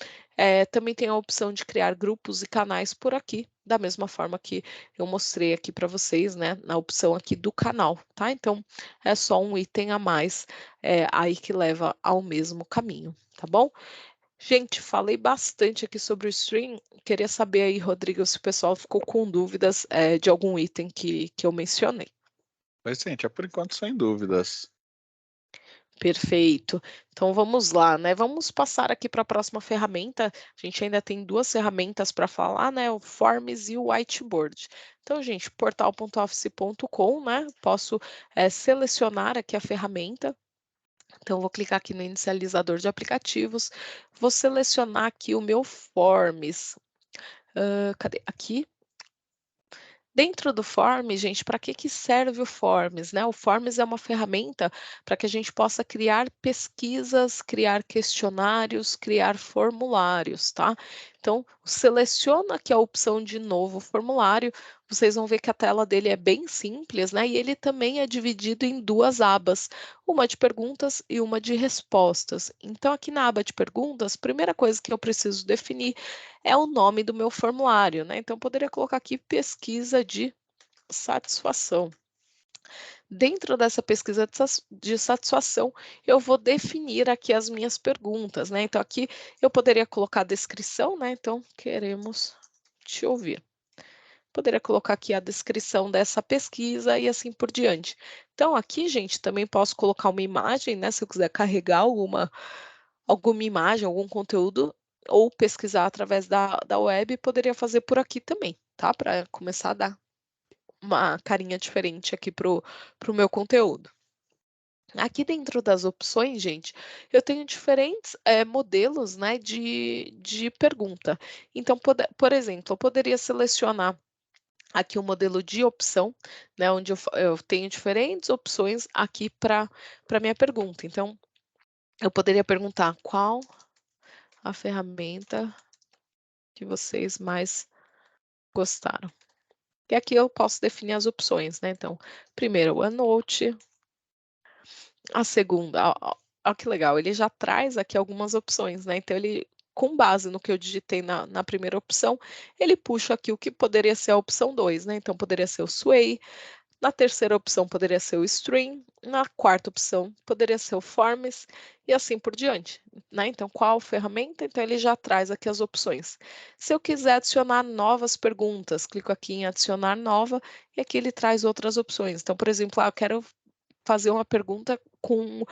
também tem a opção de criar grupos e canais por aqui, da mesma forma que eu mostrei aqui para vocês, né? Na opção aqui do canal, tá? Então, é só um item a mais aí que leva ao mesmo caminho, tá bom? Gente, falei bastante aqui sobre o stream. Queria saber aí, Rodrigo, se o pessoal ficou com dúvidas de algum item que eu mencionei. Pois, gente, por enquanto sem dúvidas. Perfeito. Então vamos lá, né? Vamos passar aqui para a próxima ferramenta. A gente ainda tem duas ferramentas para falar, né? O Forms e o Whiteboard. Então, gente, portal.office.com, né? Posso selecionar aqui a ferramenta. Então, vou clicar aqui no inicializador de aplicativos, vou selecionar aqui o meu Forms. Cadê? Aqui. Dentro do Forms, gente, para que serve o Forms, né? O Forms é uma ferramenta para que a gente possa criar pesquisas, criar questionários, criar formulários, tá? Então, seleciona aqui a opção de novo formulário, vocês vão ver que a tela dele é bem simples, né? E ele também é dividido em duas abas, uma de perguntas e uma de respostas. Então, aqui na aba de perguntas, a primeira coisa que eu preciso definir é o nome do meu formulário, né? Então, eu poderia colocar aqui pesquisa de satisfação. Dentro dessa pesquisa de satisfação, eu vou definir aqui as minhas perguntas, né? Então, aqui eu poderia colocar a descrição, né? Então, queremos te ouvir. Poderia colocar aqui a descrição dessa pesquisa e assim por diante. Então, aqui, gente, também posso colocar uma imagem, né? Se eu quiser carregar alguma imagem, algum conteúdo, ou pesquisar através da web, poderia fazer por aqui também, tá? Para começar a dar uma carinha diferente aqui pro meu conteúdo. Aqui dentro das opções, gente, eu tenho diferentes modelos, né, de pergunta. Então, por exemplo, eu poderia selecionar aqui o modelo de opção, né, onde eu tenho diferentes opções aqui para minha pergunta. Então, eu poderia perguntar qual a ferramenta que vocês mais gostaram. E aqui eu posso definir as opções, né? Então, primeiro, o OneNote. A segunda, ó que legal, ele já traz aqui algumas opções, né? Então, ele, com base no que eu digitei na primeira opção, ele puxa aqui o que poderia ser a opção 2, né? Então, poderia ser o Sway, na terceira opção poderia ser o Stream, na quarta opção poderia ser o Forms e assim por diante, né? Então, qual ferramenta? Então, ele já traz aqui as opções. Se eu quiser adicionar novas perguntas, clico aqui em adicionar nova e aqui ele traz outras opções. Então, por exemplo, eu quero fazer uma pergunta com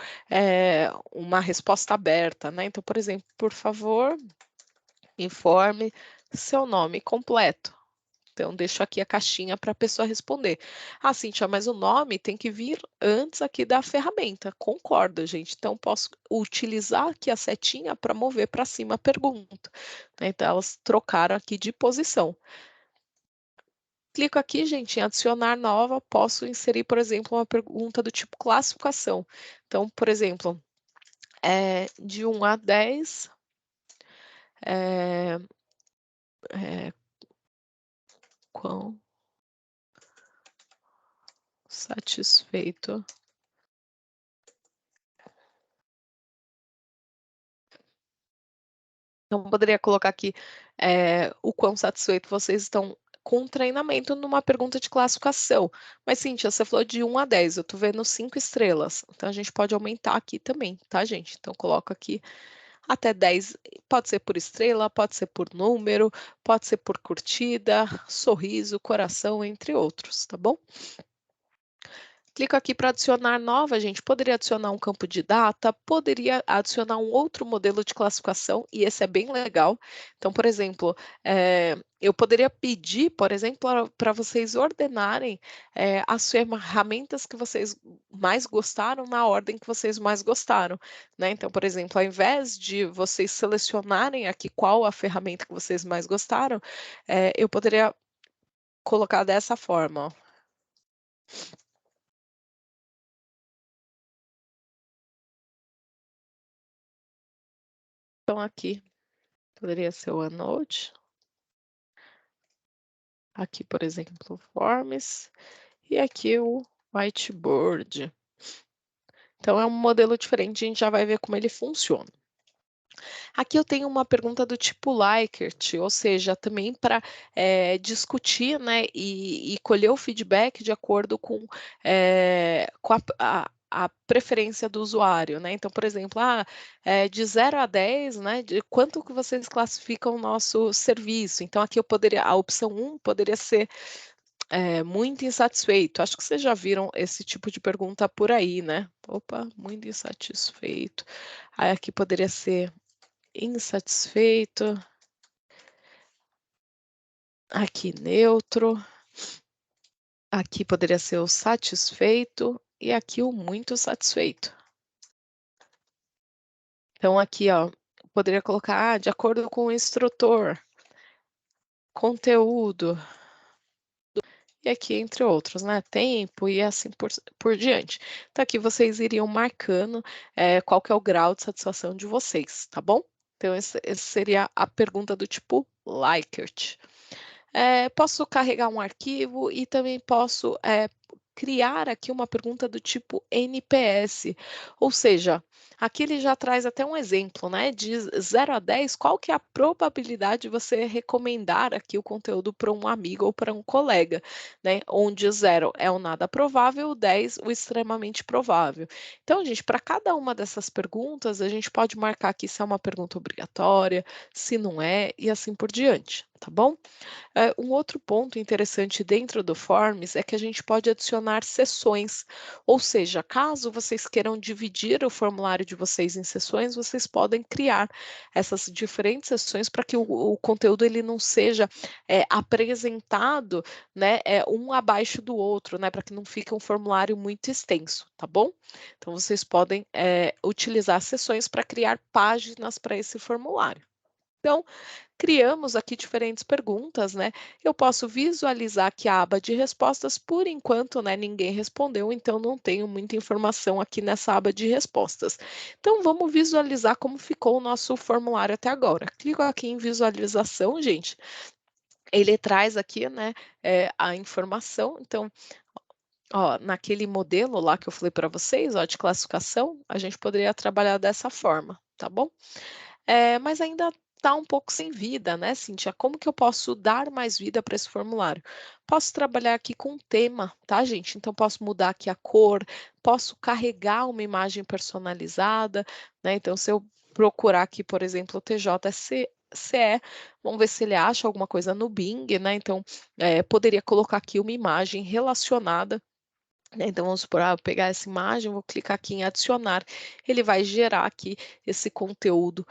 uma resposta aberta, né? Então, por exemplo, por favor, informe seu nome completo. Então, deixo aqui a caixinha para a pessoa responder. Ah, Cíntia, mas o nome tem que vir antes aqui da ferramenta. Concordo, gente. Então, posso utilizar aqui a setinha para mover para cima a pergunta. Então, elas trocaram aqui de posição. Clico aqui, gente, em adicionar nova, posso inserir, por exemplo, uma pergunta do tipo classificação. Então, por exemplo, de 1 a 10, quão satisfeito então, poderia colocar aqui o quão satisfeito vocês estão com o treinamento numa pergunta de classificação. Mas, Cíntia, você falou de 1 a 10, eu estou vendo 5 estrelas. Então, a gente pode aumentar aqui também, tá, gente? Então, coloco aqui até 10, pode ser por estrela, pode ser por número, pode ser por curtida, sorriso, coração, entre outros, tá bom? Clico aqui para adicionar nova, gente. Poderia adicionar um campo de data, poderia adicionar um outro modelo de classificação, e esse é bem legal. Então, por exemplo, eu poderia pedir, por exemplo, para vocês ordenarem as ferramentas que vocês mais gostaram na ordem que vocês mais gostaram, né? Então, por exemplo, ao invés de vocês selecionarem aqui qual a ferramenta que vocês mais gostaram, eu poderia colocar dessa forma, ó. Então, aqui poderia ser o OneNote. Aqui, por exemplo, o Forms. E aqui o Whiteboard. Então, é um modelo diferente, a gente já vai ver como ele funciona. Aqui eu tenho uma pergunta do tipo Likert, ou seja, também para discutir, né, e colher o feedback de acordo com a preferência do usuário, né? Então, por exemplo, de 0 a 10, né, de quanto que vocês classificam o nosso serviço? Então, aqui eu poderia, a opção 1 poderia ser muito insatisfeito. Acho que vocês já viram esse tipo de pergunta por aí, né? Opa, muito insatisfeito. Aí aqui poderia ser insatisfeito. Aqui neutro. Aqui poderia ser o satisfeito e aqui o muito satisfeito. Então aqui, ó, poderia colocar de acordo com o instrutor, conteúdo, e aqui entre outros, né, tempo e assim por diante. Então aqui vocês iriam marcando qual que é o grau de satisfação de vocês, tá bom? Então esse seria a pergunta do tipo Likert. Posso carregar um arquivo e também posso criar aqui uma pergunta do tipo NPS, ou seja, aqui ele já traz até um exemplo, né? De 0 a 10, qual que é a probabilidade de você recomendar aqui o conteúdo para um amigo ou para um colega, né? Onde 0 é o nada provável, o 10 o extremamente provável. Então, gente, para cada uma dessas perguntas, a gente pode marcar aqui se é uma pergunta obrigatória, se não é, e assim por diante, tá bom? Um outro ponto interessante dentro do Forms é que a gente pode adicionar sessões, ou seja, caso vocês queiram dividir o formulário de vocês em sessões, vocês podem criar essas diferentes sessões para que o conteúdo ele não seja apresentado, né, um abaixo do outro, né, para que não fique um formulário muito extenso, tá bom? Então vocês podem utilizar sessões para criar páginas para esse formulário. Então, criamos aqui diferentes perguntas, né? Eu posso visualizar aqui a aba de respostas, por enquanto, né, ninguém respondeu, então não tenho muita informação aqui nessa aba de respostas. Então, vamos visualizar como ficou o nosso formulário até agora. Clico aqui em visualização, gente. Ele traz aqui, né, a informação. Então, ó, naquele modelo lá que eu falei para vocês, ó, de classificação, a gente poderia trabalhar dessa forma, tá bom? Mas ainda está um pouco sem vida, né, Cíntia? Como que eu posso dar mais vida para esse formulário? Posso trabalhar aqui com tema, tá, gente? Então, posso mudar aqui a cor, posso carregar uma imagem personalizada, né? Então, se eu procurar aqui, por exemplo, o TJCE, vamos ver se ele acha alguma coisa no Bing, né? Então, poderia colocar aqui uma imagem relacionada, né. Então, vamos supor, eu pegar essa imagem, vou clicar aqui em adicionar, ele vai gerar aqui esse conteúdo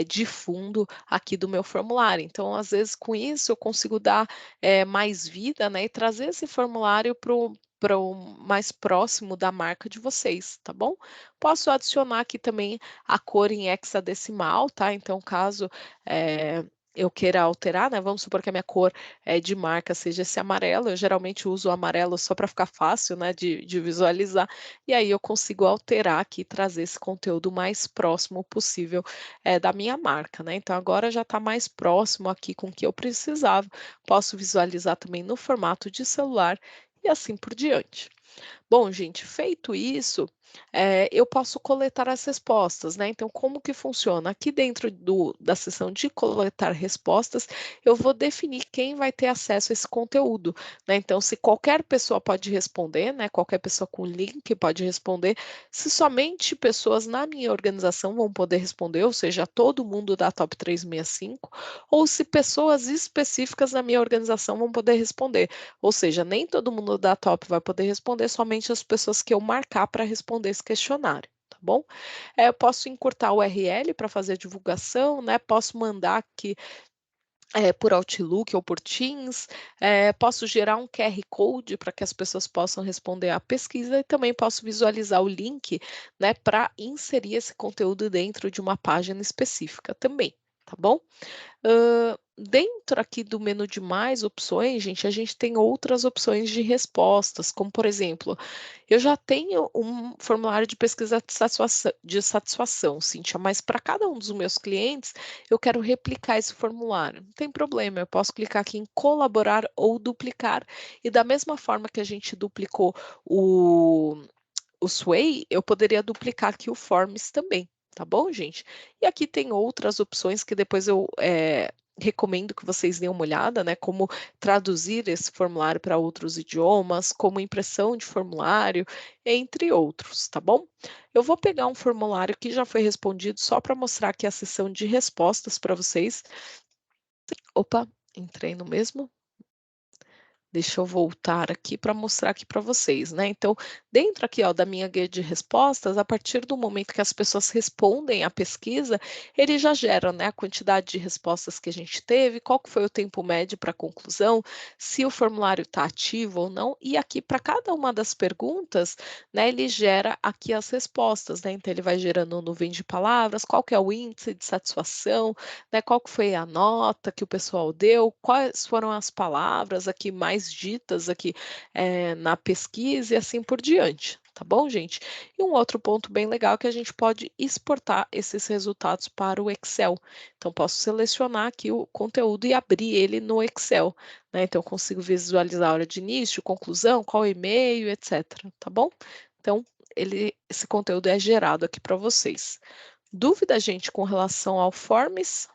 de fundo aqui do meu formulário. Então, às vezes, com isso, eu consigo dar mais vida, né, e trazer esse formulário para o mais próximo da marca de vocês, tá bom? Posso adicionar aqui também a cor em hexadecimal, tá? Então, caso eu queira alterar, né? Vamos supor que a minha cor de marca seja esse amarelo. Eu geralmente uso o amarelo só para ficar fácil, né, de visualizar. E aí eu consigo alterar aqui, trazer esse conteúdo mais próximo possível da minha marca, né? Então agora já está mais próximo aqui com o que eu precisava. Posso visualizar também no formato de celular e assim por diante. Bom, gente, feito isso, eu posso coletar as respostas, né? Então, como que funciona? Aqui dentro da seção de coletar respostas, eu vou definir quem vai ter acesso a esse conteúdo, né? Então, se qualquer pessoa pode responder, né? Qualquer pessoa com link pode responder. Se somente pessoas na minha organização vão poder responder, ou seja, todo mundo da Top 365, ou se pessoas específicas na minha organização vão poder responder. Ou seja, nem todo mundo da Top vai poder responder, somente as pessoas que eu marcar para responder esse questionário, tá bom? Eu posso encurtar o URL para fazer a divulgação, né? Posso mandar aqui por Outlook ou por Teams, posso gerar um QR Code para que as pessoas possam responder à pesquisa e também posso visualizar o link, né, para inserir esse conteúdo dentro de uma página específica também, tá bom? Dentro aqui do menu de mais opções, gente, a gente tem outras opções de respostas, como por exemplo, eu já tenho um formulário de pesquisa de satisfação, Cíntia, mas para cada um dos meus clientes, eu quero replicar esse formulário. Não tem problema, eu posso clicar aqui em colaborar ou duplicar, e da mesma forma que a gente duplicou o Sway, eu poderia duplicar aqui o Forms também, tá bom, gente? E aqui tem outras opções que depois eu recomendo que vocês deem uma olhada, né? Como traduzir esse formulário para outros idiomas, como impressão de formulário, entre outros, tá bom? Eu vou pegar um formulário que já foi respondido só para mostrar aqui a seção de respostas para vocês. Opa, entrei no mesmo. Deixa eu voltar aqui para mostrar aqui para vocês, né? Então, dentro aqui, ó, da minha guia de respostas, a partir do momento que as pessoas respondem à pesquisa, ele já gera, né, a quantidade de respostas que a gente teve, qual que foi o tempo médio para a conclusão, se o formulário está ativo ou não, e aqui para cada uma das perguntas, né, ele gera aqui as respostas, né? Então, ele vai gerando nuvem de palavras, qual que é o índice de satisfação, né, qual que foi a nota que o pessoal deu, quais foram as palavras aqui mais ditas aqui na pesquisa e assim por diante, tá bom, gente? E um outro ponto bem legal é que a gente pode exportar esses resultados para o Excel. Então, posso selecionar aqui o conteúdo e abrir ele no Excel, né? Então, eu consigo visualizar a hora de início, conclusão, qual e-mail, etc, tá bom? Então, esse conteúdo é gerado aqui para vocês. Dúvida, gente, com relação ao Forms?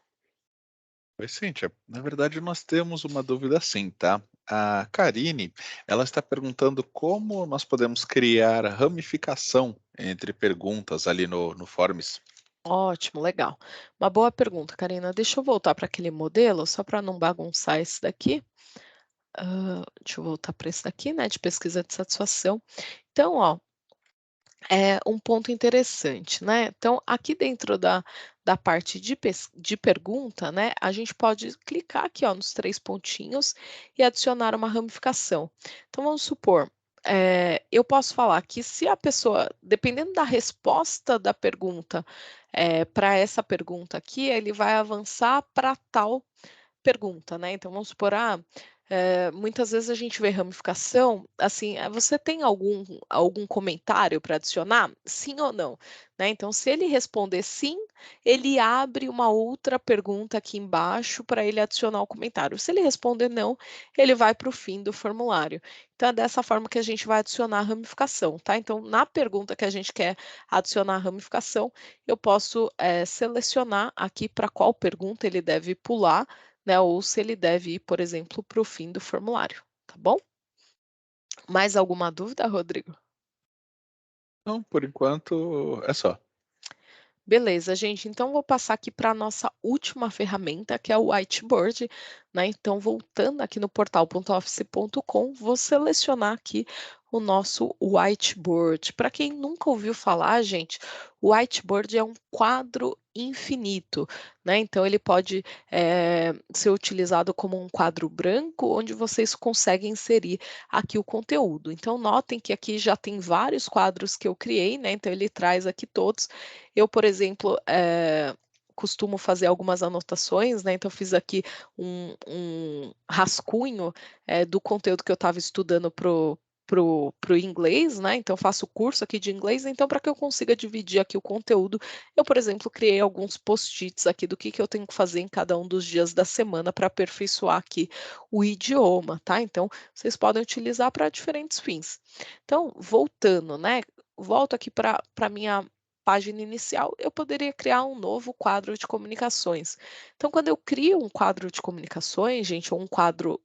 Oi, Cíntia. Na verdade, nós temos uma dúvida sim, tá? A Karine, ela está perguntando como nós podemos criar ramificação entre perguntas ali no Forms. Ótimo, legal. Uma boa pergunta, Karina. Deixa eu voltar para aquele modelo, só para não bagunçar esse daqui. Deixa eu voltar para esse daqui, né, de pesquisa de satisfação. Então, ó, é um ponto interessante, né? Então, aqui dentro da parte de pergunta, né, a gente pode clicar aqui, ó, nos 3 pontinhos e adicionar uma ramificação. Então, vamos supor, eu posso falar que se a pessoa, dependendo da resposta da pergunta, para essa pergunta aqui, ele vai avançar para tal pergunta, né? Então vamos supor, muitas vezes a gente vê ramificação, assim, você tem algum comentário para adicionar? Sim ou não? Né? Então, se ele responder sim, ele abre uma outra pergunta aqui embaixo para ele adicionar o comentário. Se ele responder não, ele vai para o fim do formulário. Então, é dessa forma que a gente vai adicionar a ramificação, tá? Então, na pergunta que a gente quer adicionar a ramificação, eu posso selecionar aqui para qual pergunta ele deve pular, né, ou se ele deve ir, por exemplo, para o fim do formulário, tá bom? Mais alguma dúvida, Rodrigo? Não, por enquanto é só. Beleza, gente. Então, vou passar aqui para a nossa última ferramenta, que é o whiteboard, né? Então, voltando aqui no portal.office.com, vou selecionar aqui o nosso whiteboard. Para quem nunca ouviu falar, gente, o whiteboard é um quadro infinito, né? Então, ele pode ser utilizado como um quadro branco, onde vocês conseguem inserir aqui o conteúdo. Então, notem que aqui já tem vários quadros que eu criei, né? Então, ele traz aqui todos. Eu, por exemplo, costumo fazer algumas anotações, né? Então, eu fiz aqui um rascunho do conteúdo que eu estava estudando pro inglês, né? Então, eu faço curso aqui de inglês. Então, para que eu consiga dividir aqui o conteúdo, eu, por exemplo, criei alguns post-its aqui do que eu tenho que fazer em cada um dos dias da semana para aperfeiçoar aqui o idioma, tá? Então, vocês podem utilizar para diferentes fins. Então, voltando, né? Volto aqui para a minha página inicial, eu poderia criar um novo quadro de comunicações. Então, quando eu crio um quadro de comunicações, gente, ou um quadro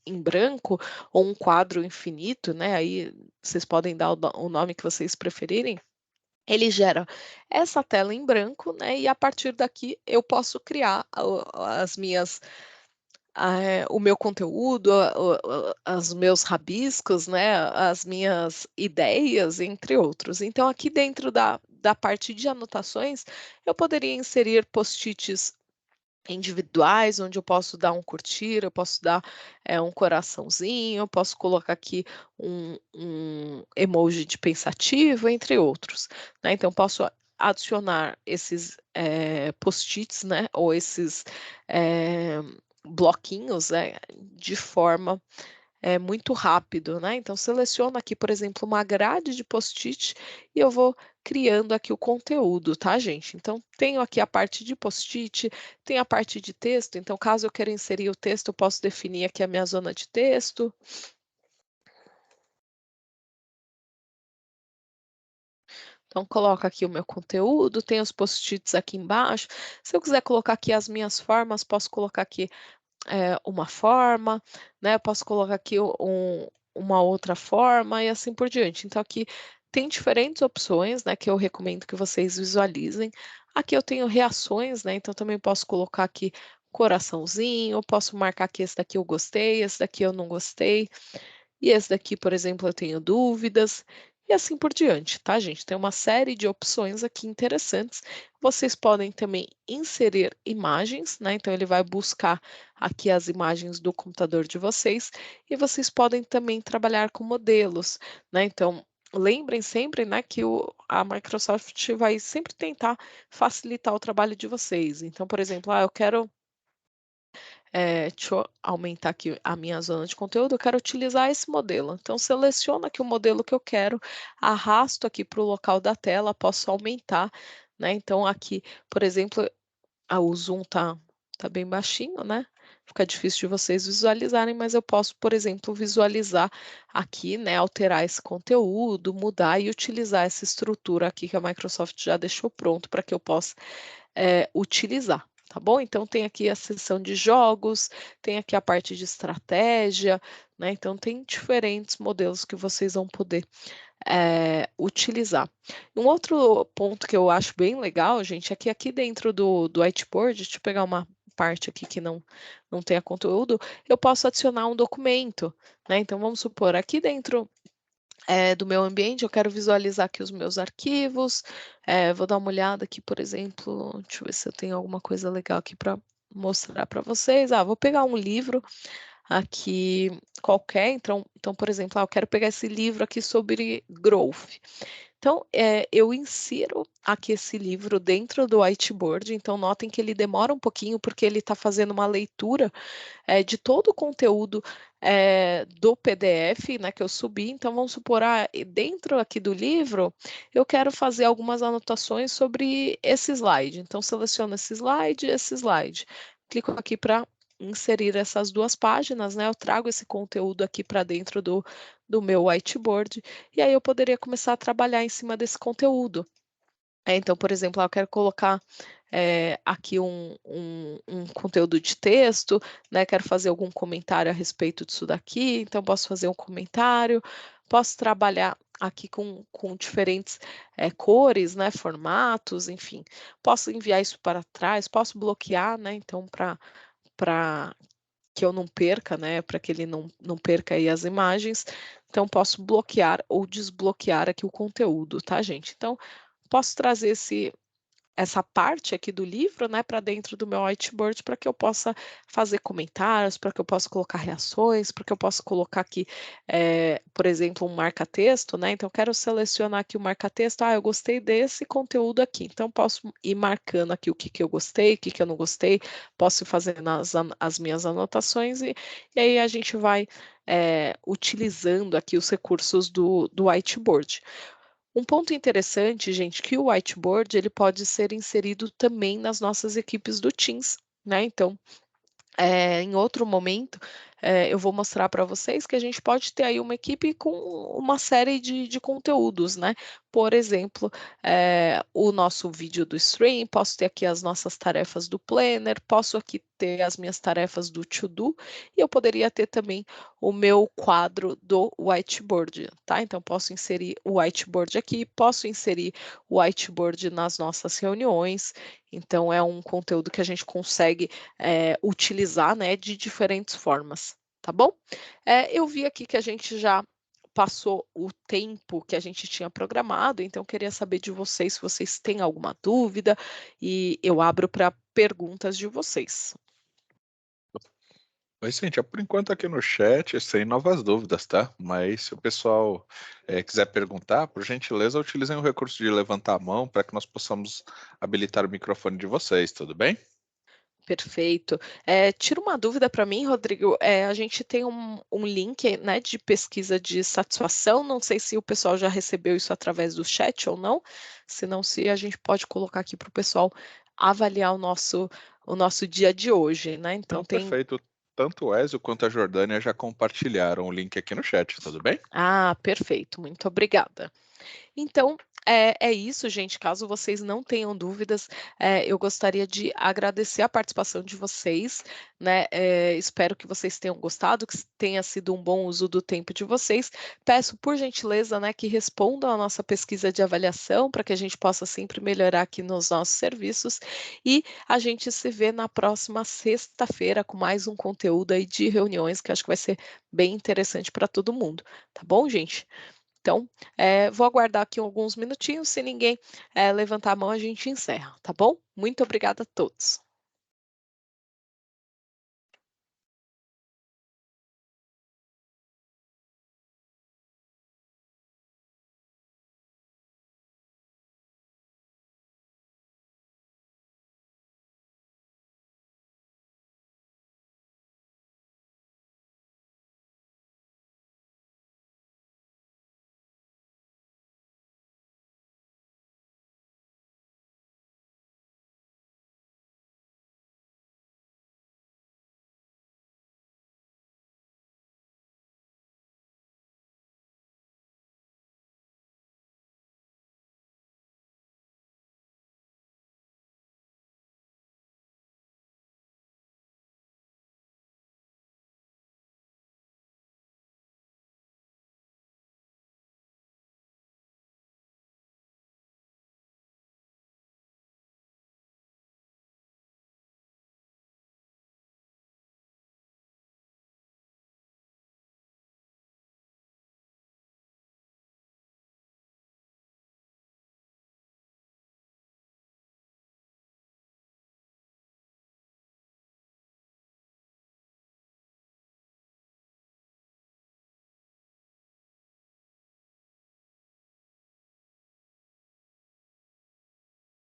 em branco, ou um quadro infinito, né? Aí vocês podem dar o nome que vocês preferirem. Ele gera essa tela em branco, né? E a partir daqui eu posso criar as minhas o meu conteúdo, os meus rabiscos, né, as minhas ideias, entre outros. Então, aqui dentro da parte de anotações, eu poderia inserir post-its individuais, onde eu posso dar um curtir, eu posso dar um coraçãozinho, eu posso colocar aqui um emoji de pensativo, entre outros, né? Então, posso adicionar esses post-its, né? Ou esses eh, bloquinhos, né? De forma muito rápido, né? Então, seleciono aqui, por exemplo, uma grade de post-it e eu vou criando aqui o conteúdo, tá, gente? Então, tenho aqui a parte de post-it, tem a parte de texto. Então, caso eu queira inserir o texto, eu posso definir aqui a minha zona de texto. Então, coloco aqui o meu conteúdo, tem os post-its aqui embaixo. Se eu quiser colocar aqui as minhas formas, posso colocar aqui uma forma, né? Eu posso colocar aqui uma outra forma e assim por diante. Então, aqui tem diferentes opções, né? Que eu recomendo que vocês visualizem. Aqui eu tenho reações, né? Então, também posso colocar aqui coraçãozinho, posso marcar que esse daqui eu gostei, esse daqui eu não gostei, e esse daqui, por exemplo, eu tenho dúvidas, e assim por diante, tá, gente? Tem uma série de opções aqui interessantes. Vocês podem também inserir imagens, né? Então, ele vai buscar aqui as imagens do computador de vocês, e vocês podem também trabalhar com modelos, né? Então, lembrem sempre, né, que a Microsoft vai sempre tentar facilitar o trabalho de vocês. Então, por exemplo, eu quero deixa eu aumentar aqui a minha zona de conteúdo, eu quero utilizar esse modelo. Então, seleciono aqui o modelo que eu quero, arrasto aqui para o local da tela, posso aumentar, né? Então, aqui, por exemplo, o zoom tá bem baixinho, né? Fica difícil de vocês visualizarem, mas eu posso, por exemplo, visualizar aqui, né? Alterar esse conteúdo, mudar e utilizar essa estrutura aqui que a Microsoft já deixou pronto para que eu possa utilizar. Tá bom? Então tem aqui a seção de jogos, tem aqui a parte de estratégia, né? Então tem diferentes modelos que vocês vão poder utilizar. Um outro ponto que eu acho bem legal, gente, é que aqui dentro do whiteboard, deixa eu pegar uma parte aqui que não tenha conteúdo, eu posso adicionar um documento, né? Então vamos supor, aqui dentro do meu ambiente, eu quero visualizar aqui os meus arquivos, vou dar uma olhada aqui, por exemplo, deixa eu ver se eu tenho alguma coisa legal aqui para mostrar para vocês. Vou pegar um livro aqui qualquer, então, por exemplo, eu quero pegar esse livro aqui sobre growth. Então, eu insiro aqui esse livro dentro do whiteboard, então notem que ele demora um pouquinho, porque ele está fazendo uma leitura de todo o conteúdo do PDF, né, que eu subi. Então, vamos supor, dentro aqui do livro, eu quero fazer algumas anotações sobre esse slide. Então, seleciono esse slide. Clico aqui para inserir essas duas páginas, né? Eu trago esse conteúdo aqui para dentro do meu whiteboard, e aí eu poderia começar a trabalhar em cima desse conteúdo. Então, por exemplo, eu quero colocar aqui um conteúdo de texto, né? Quero fazer algum comentário a respeito disso daqui, então posso fazer um comentário, posso trabalhar aqui com diferentes cores, né? Formatos, enfim. Posso enviar isso para trás, posso bloquear, né? Então, para que eu não perca, né? Para que ele não perca aí as imagens. Então, posso bloquear ou desbloquear aqui o conteúdo, tá, gente? Então, posso trazer essa parte aqui do livro, né, para dentro do meu whiteboard, para que eu possa fazer comentários, para que eu possa colocar reações, para que eu possa colocar aqui, por exemplo, um marca-texto, né? Então, eu quero selecionar aqui o marca-texto. Eu gostei desse conteúdo aqui, então posso ir marcando aqui o que eu gostei, o que eu não gostei, posso ir fazendo as minhas anotações, e aí a gente vai utilizando aqui os recursos do whiteboard. Um ponto interessante, gente, que o whiteboard ele pode ser inserido também nas nossas equipes do Teams, né? Então, em outro momento, eu vou mostrar para vocês que a gente pode ter aí uma equipe com uma série de conteúdos, né? Por exemplo, o nosso vídeo do stream, posso ter aqui as nossas tarefas do planner, posso aqui ter as minhas tarefas do to-do, e eu poderia ter também o meu quadro do whiteboard, tá? Então, posso inserir o whiteboard aqui, posso inserir o whiteboard nas nossas reuniões. Então, é um conteúdo que a gente consegue utilizar, né, de diferentes formas, tá bom? Eu vi aqui que a gente já passou o tempo que a gente tinha programado, então eu queria saber de vocês se vocês têm alguma dúvida, e eu abro para perguntas de vocês. Oi, Cíntia, por enquanto aqui no chat, sem novas dúvidas, tá? Mas se o pessoal quiser perguntar, por gentileza, utilizem o recurso de levantar a mão para que nós possamos habilitar o microfone de vocês, tudo bem? Perfeito. Tira uma dúvida para mim, Rodrigo. A gente tem um link, né, de pesquisa de satisfação. Não sei se o pessoal já recebeu isso através do chat ou não. Se não, se a gente pode colocar aqui para o pessoal avaliar o nosso dia de hoje, né? Então Então, perfeito. Tanto o Ezio quanto a Jordânia já compartilharam o link aqui no chat, tudo bem? Perfeito. Muito obrigada. Então, É isso, gente. Caso vocês não tenham dúvidas, eu gostaria de agradecer a participação de vocês, né? Espero que vocês tenham gostado, que tenha sido um bom uso do tempo de vocês. Peço, por gentileza, né, que respondam a nossa pesquisa de avaliação para que a gente possa sempre melhorar aqui nos nossos serviços. E a gente se vê na próxima sexta-feira com mais um conteúdo aí de reuniões que acho que vai ser bem interessante para todo mundo. Tá bom, gente? Então, vou aguardar aqui alguns minutinhos, se ninguém levantar a mão, a gente encerra, tá bom? Muito obrigada a todos.